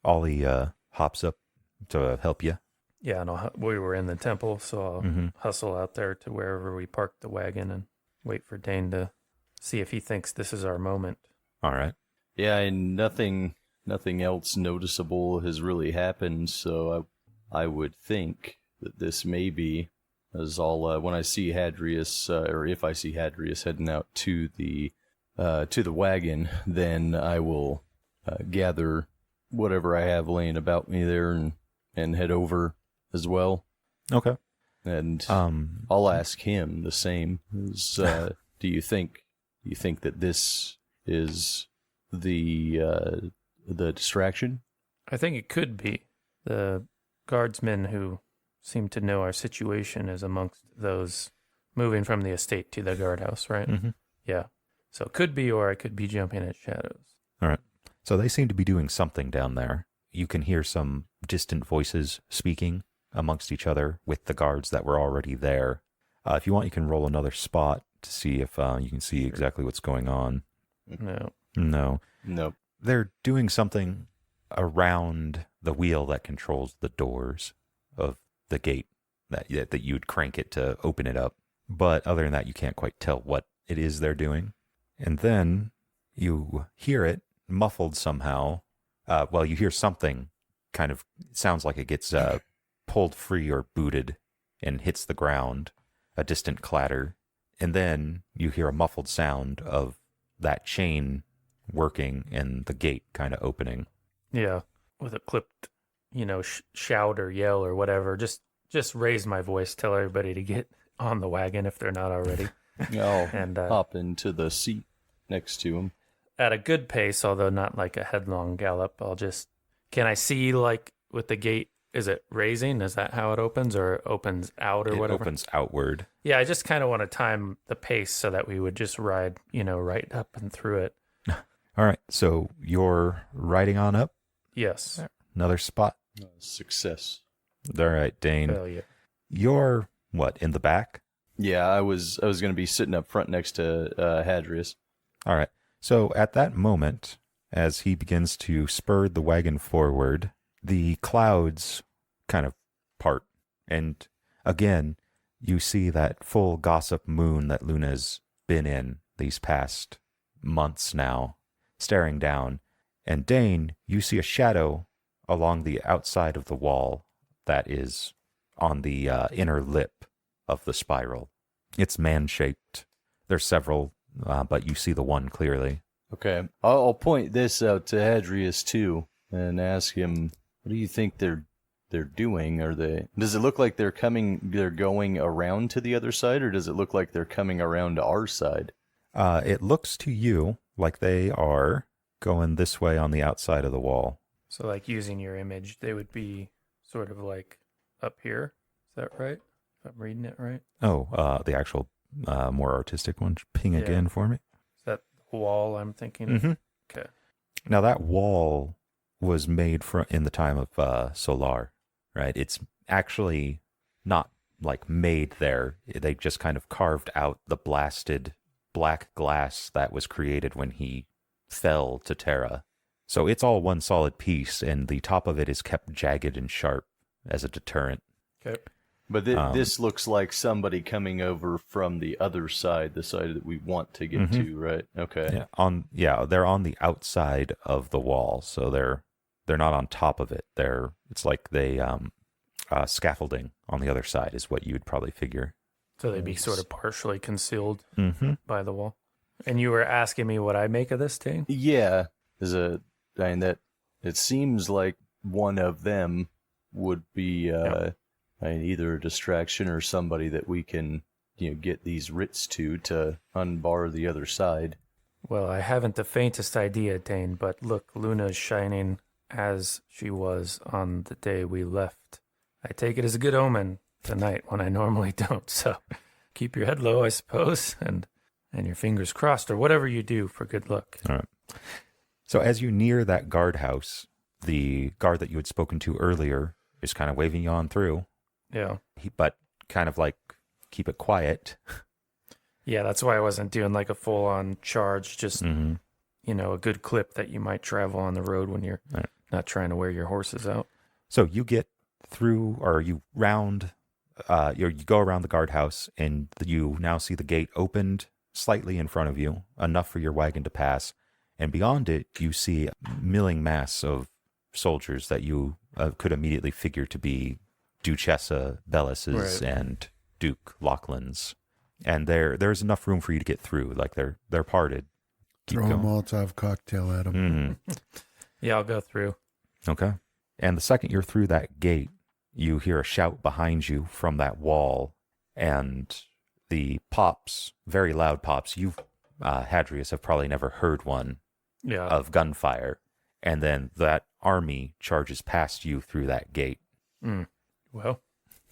Ollie hops up to help you. Yeah, and we were in the temple, so I'll hustle out there to wherever we parked the wagon and wait for Dane to see if he thinks this is our moment. All right. Yeah, and nothing else noticeable has really happened, so I would think that this may be, as when I see Hadrius, or if I see Hadrius heading out to the wagon, then I will gather whatever I have laying about me there and head over as well. Okay. And I'll ask him the same. Do you think that this is the distraction? I think it could be. The guardsmen who seem to know our situation is amongst those moving from the estate to the guardhouse, right? Mm-hmm. Yeah. So it could be, or I could be jumping at shadows. All right. So they seem to be doing something down there. You can hear some distant voices speaking amongst each other with the guards that were already there. If you want, you can roll another spot to see if you can see exactly what's going on. No. Nope. They're doing something around the wheel that controls the doors of the gate that you'd crank it to open it up. But other than that, you can't quite tell what it is they're doing. And then you hear it muffled somehow. You hear something kind of, sounds like it gets pulled free or booted and hits the ground, a distant clatter. And then you hear a muffled sound of that chain working and the gate kind of opening. Yeah, with a clipped, shout or yell or whatever. Just raise my voice, tell everybody to get on the wagon if they're not already. I'll hop into the seat next to him. At a good pace, although not like a headlong gallop, can I see, like, with the gate, is it raising? Is that how it opens, or it opens out or whatever? It opens outward. Yeah, I just kind of want to time the pace so that we would just ride, right up and through it. All right, so you're riding on up. Yes. Another spot. Success. All right, Dane. Hell yeah. You're, what, in the back? Yeah, I was going to be sitting up front next to Hadrius. All right. So at that moment, as he begins to spur the wagon forward, the clouds kind of part. And again, you see that full gossip moon that Luna's been in these past months now, staring down. And Dane, you see a shadow along the outside of the wall that is on the inner lip of the spiral. It's man-shaped. There's several, but you see the one clearly. Okay. I'll point this out to Hadrius too and ask him, what do you think they're doing? Does it look like they're going around to the other side, or does it look like they're coming around to our side? It looks to you like they are going this way on the outside of the wall. So, like, using your image, they would be sort of like up here. Is that right? If I'm reading it right? Oh, the actual more artistic one. Ping again for me. Is that the wall I'm thinking of? Mm-hmm. Okay. Now, that wall was made in the time of Solar, right? It's actually not, like, made there. They just kind of carved out the blasted black glass that was created when he fell to Terra. So it's all one solid piece, and the top of it is kept jagged and sharp as a deterrent. Okay. But this looks like somebody coming over from the other side, the side that we want to get to, right? Okay. Yeah, they're on the outside of the wall, so they're not on top of it. It's like they scaffolding on the other side is what you would probably figure. So they'd be sort of partially concealed Mm-hmm. by the wall. And you were asking me what I make of this, Dane? Yeah. That it seems like one of them would be either a distraction or somebody that we can get these writs to unbar the other side. Well, I haven't the faintest idea, Dane, but look, Luna's shining as she was on the day we left. I take it as a good omen tonight when I normally don't, so keep your head low, I suppose, and your fingers crossed, or whatever you do for good luck. All right. So as you near that guardhouse, the guard that you had spoken to earlier is kind of waving you on through. Yeah. But kind of like, keep it quiet. Yeah, that's why I wasn't doing like a full-on charge, just, a good clip that you might travel on the road when you're not trying to wear your horses out. So you get through, or you round, you go around the guardhouse, and you now see the gate opened slightly in front of you, enough for your wagon to pass. And beyond it, you see a milling mass of soldiers that you could immediately figure to be Duchessa Bellis's and Duke Lachlan's. And there's enough room for you to get through. Like, they're parted. Throw a Molotov cocktail at them. Yeah, I'll go through. Okay. And the second you're through that gate, you hear a shout behind you from that wall. And the pops, very loud pops, Hadrius, have probably never heard one of gunfire. And then that army charges past you through that gate. Well,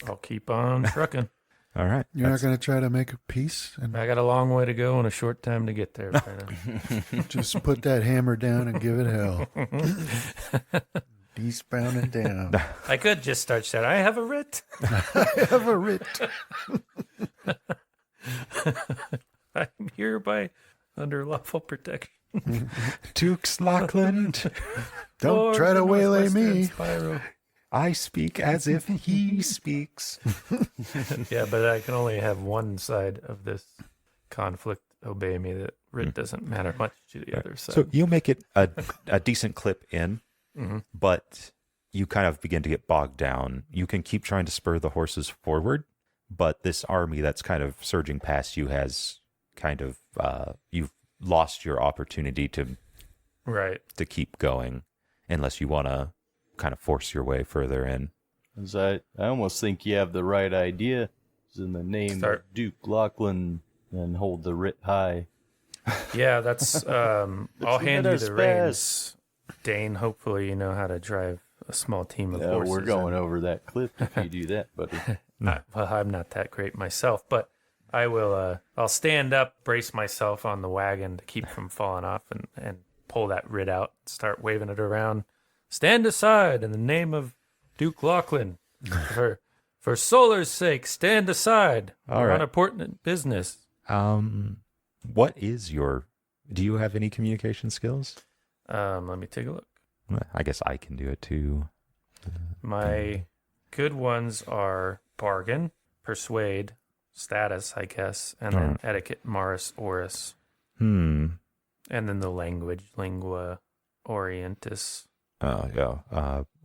I'll keep on trucking. All right. You're not going to try to make a peace? And I got a long way to go and a short time to get there. just put that hammer down and give it hell. Eastbound and down. I could just start shouting, I have a writ. I have a writ. I'm hereby under lawful protection. Dukes Lachlan, Don't Lord try to of waylay Northwestern me. Spyro. I speak as if he speaks. Yeah, but I can only have one side of this conflict obey me. That writ doesn't matter much to the other side. So you make it a decent clip in, Mm-hmm. but you kind of begin to get bogged down. You can keep trying to spur the horses forward, but this army that's kind of surging past you has kind of, you've lost your opportunity to keep going unless you want to kind of force your way further in. 'Cause I almost think you have the right idea. It's in the name of Duke Lachlan and hold the writ high. Yeah, that's. I'll hand you let us the reins, Dane. Hopefully, you know how to drive a small team of horses. We're going over that cliff if you do that, buddy. Well, I'm not that great myself, but I will. I'll stand up, brace myself on the wagon to keep from falling off, and pull that writ out. Start waving it around. Stand aside in the name of Duke Lachlan. For Solar's sake, stand aside. We're on important business. What is your? Do you have any communication skills? Let me take a look. I guess I can do it too. My good ones are bargain, persuade, status, I guess, and then etiquette, Maris, Oris. And then the language, lingua orientis.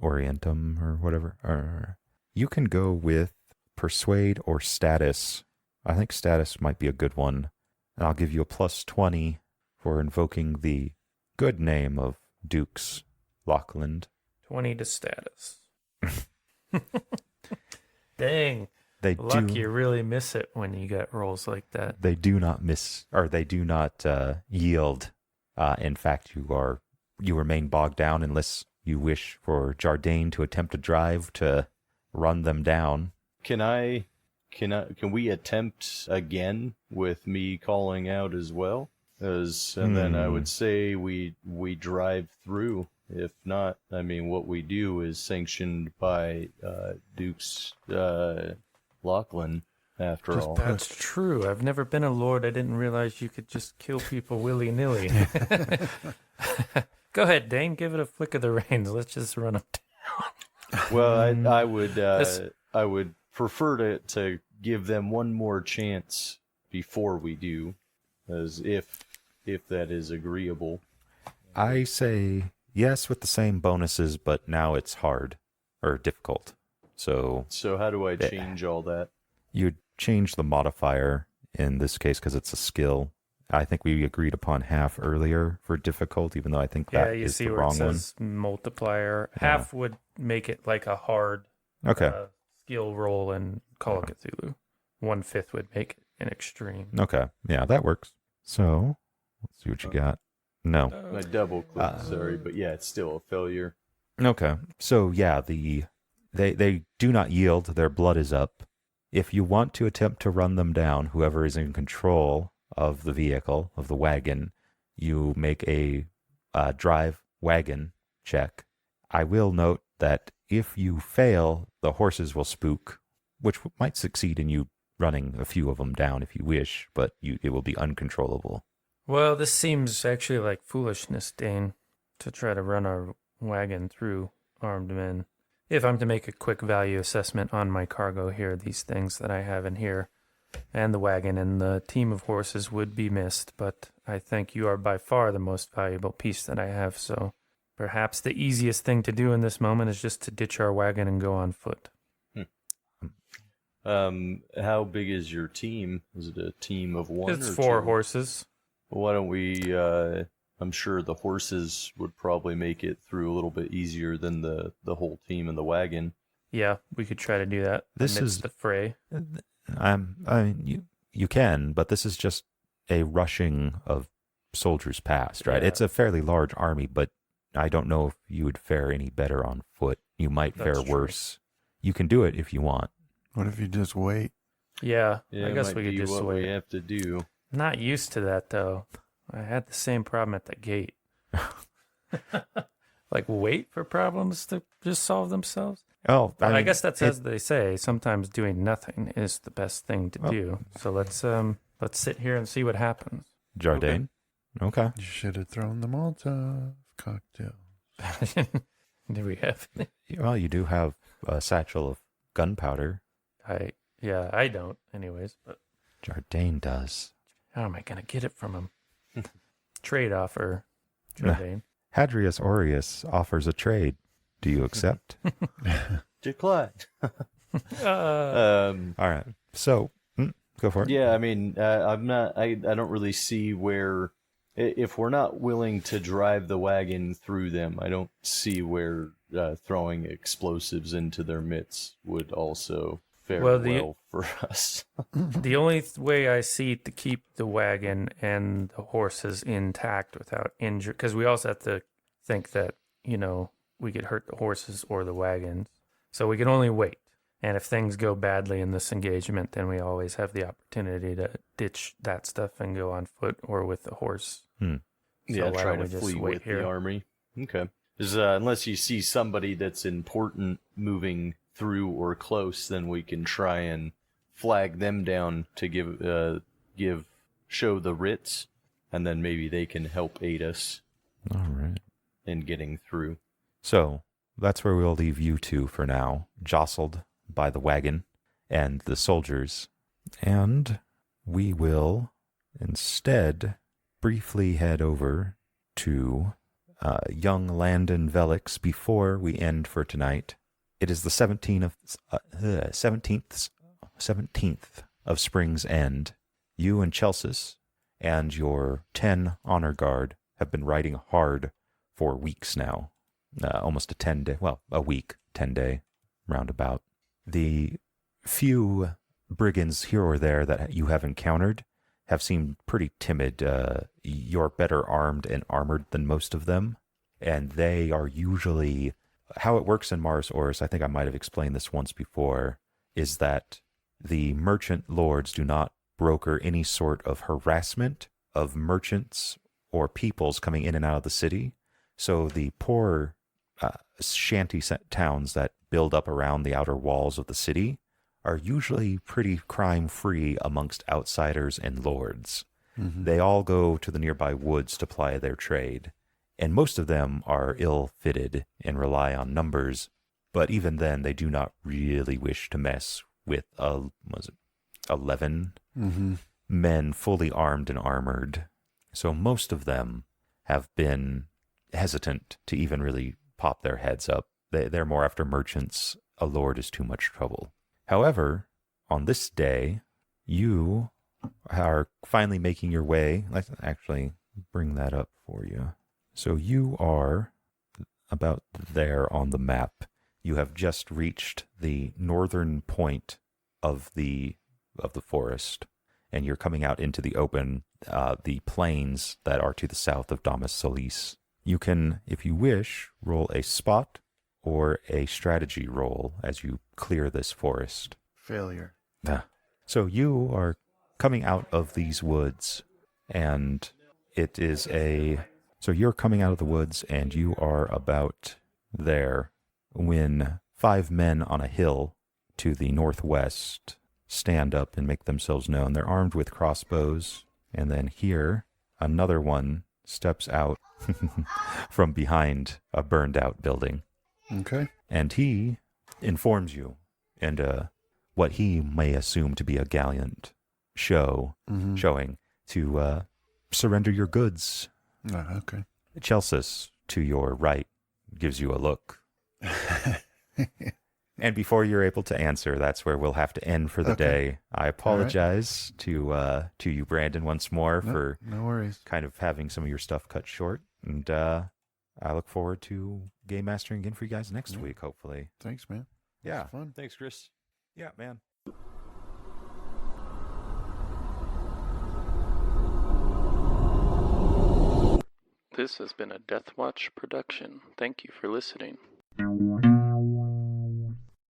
Orientum or whatever. You can go with persuade or status. I think status might be a good one. And I'll give you a +20 for invoking the good name of Dukes Lachlan. 20 to status. Dang. They you really miss it when you get rolls like that. They do not yield. In fact, you remain bogged down unless you wish for Jardine to attempt a drive to run them down. Can we attempt again with me calling out as well? And then I would say we drive through. If not, I mean, what we do is sanctioned by Duke's Lachlan, after all. That's true. I've never been a lord. I didn't realize you could just kill people willy-nilly. Go ahead, Dane. Give it a flick of the reins. Let's just run up. Well, I would prefer to give them one more chance before we do, as if that is agreeable. I say yes with the same bonuses, but now it's hard or difficult. So how do I change all that? You change the modifier in this case because it's a skill. I think we agreed upon half earlier for difficult, even though I think that is the wrong one. Yeah, you see where it says multiplier. Half would make it like a hard skill roll in Call of Cthulhu. 1/5 would make it an extreme. Okay, yeah, that works. So let's see what you got. No. I double clicked, sorry, but yeah, it's still a failure. Okay, so yeah, they do not yield. Their blood is up. If you want to attempt to run them down, whoever is in control of the vehicle, of the wagon, you make a drive wagon check. I will note that if you fail, the horses will spook, which might succeed in you running a few of them down if you wish, but it will be uncontrollable. Well, this seems actually like foolishness, Dane, to try to run our wagon through armed men. If I'm to make a quick value assessment on my cargo here, these things that I have in here, and the wagon and the team of horses would be missed, but I think you are by far the most valuable piece that I have, so perhaps the easiest thing to do in this moment is just to ditch our wagon and go on foot. How big is your team? Is it a team of one? It's or 4 two? horses. Why don't we, I'm sure the horses would probably make it through a little bit easier than the whole team in the wagon. Yeah, we could try to do that This amidst is the fray. You can, but this is just a rushing of soldiers past, right? Yeah. It's a fairly large army, but I don't know if you would fare any better on foot. You might fare worse. You can do it if you want. What if you just wait? Yeah, Yeah, I guess might we could be just what wait. we have to do. Not used to that, though. I had the same problem at the gate. Like, wait for problems to just solve themselves? Oh, I guess that's as they say. Sometimes doing nothing is the best thing to do. So let's sit here and see what happens. Jardine? Okay. You should have thrown the Molotov cocktail. Do we have any? Well, you do have a satchel of gunpowder. I don't anyways, but Jardine does. How am I going to get it from him? Trade offer, Nah. Jardine. Hadrius Aureus offers a trade. Do you accept? Decline. Uh, All right. So, go for it. Yeah, I mean, I'm not. I don't really see where, if we're not willing to drive the wagon through them, I don't see where throwing explosives into their midst would also fare well for us. The only way I see to keep the wagon and the horses intact without injury, because we also have to think that, we could hurt the horses or the wagons. So we can only wait. And if things go badly in this engagement, then we always have the opportunity to ditch that stuff and go on foot or with the horse. Yeah, why try don't to we just flee wait with here? the army. Okay. 'Cause, unless you see somebody that's important moving through or close, then we can try and flag them down to show the writs, and then maybe they can help aid us All right. in getting through. So, that's where we'll leave you two for now, jostled by the wagon and the soldiers. And we will instead briefly head over to young Landon Velix before we end for tonight. It is the 17th of Spring's End. You and Chelsis and your 10 honor guard have been riding hard for weeks now. Almost a 10-day, a week, 10-day roundabout. The few brigands here or there that you have encountered have seemed pretty timid. You're better armed and armored than most of them, and they are usually... How it works in Mars Oris, I think I might have explained this once before, is that the merchant lords do not broker any sort of harassment of merchants or peoples coming in and out of the city. So the poor shanty towns that build up around the outer walls of the city are usually pretty crime-free amongst outsiders and lords. Mm-hmm. They all go to the nearby woods to ply their trade, and most of them are ill-fitted and rely on numbers, but even then they do not really wish to mess with 11 men fully armed and armored. So most of them have been hesitant to even really pop their heads up. They're more after merchants. A lord is too much trouble. However, on this day, you are finally making your way. Let's actually bring that up for you. So you are about there on the map. You have just reached the northern point of the forest, and you're coming out into the open, the plains that are to the south of Damas Solis. You can, if you wish, roll a spot or a strategy roll as you clear this forest. Failure. So you are coming out of these woods, and it is so you're coming out of the woods, and you are about there when 5 men on a hill to the northwest stand up and make themselves known. They're armed with crossbows, and then here, another one steps out from behind a burned-out building. Okay. And he informs you, and what he may assume to be a gallant showing to surrender your goods. Okay. Chelsis, to your right, gives you a look. And before you're able to answer, that's where we'll have to end for the day. I apologize to you, Brandon, once more for no worries. kind of having some of your stuff cut short. And I look forward to game mastering again for you guys next week, hopefully. Thanks, man. Yeah. It's fun. Thanks, Chris. Yeah, man. This has been a Deathwatch production. Thank you for listening.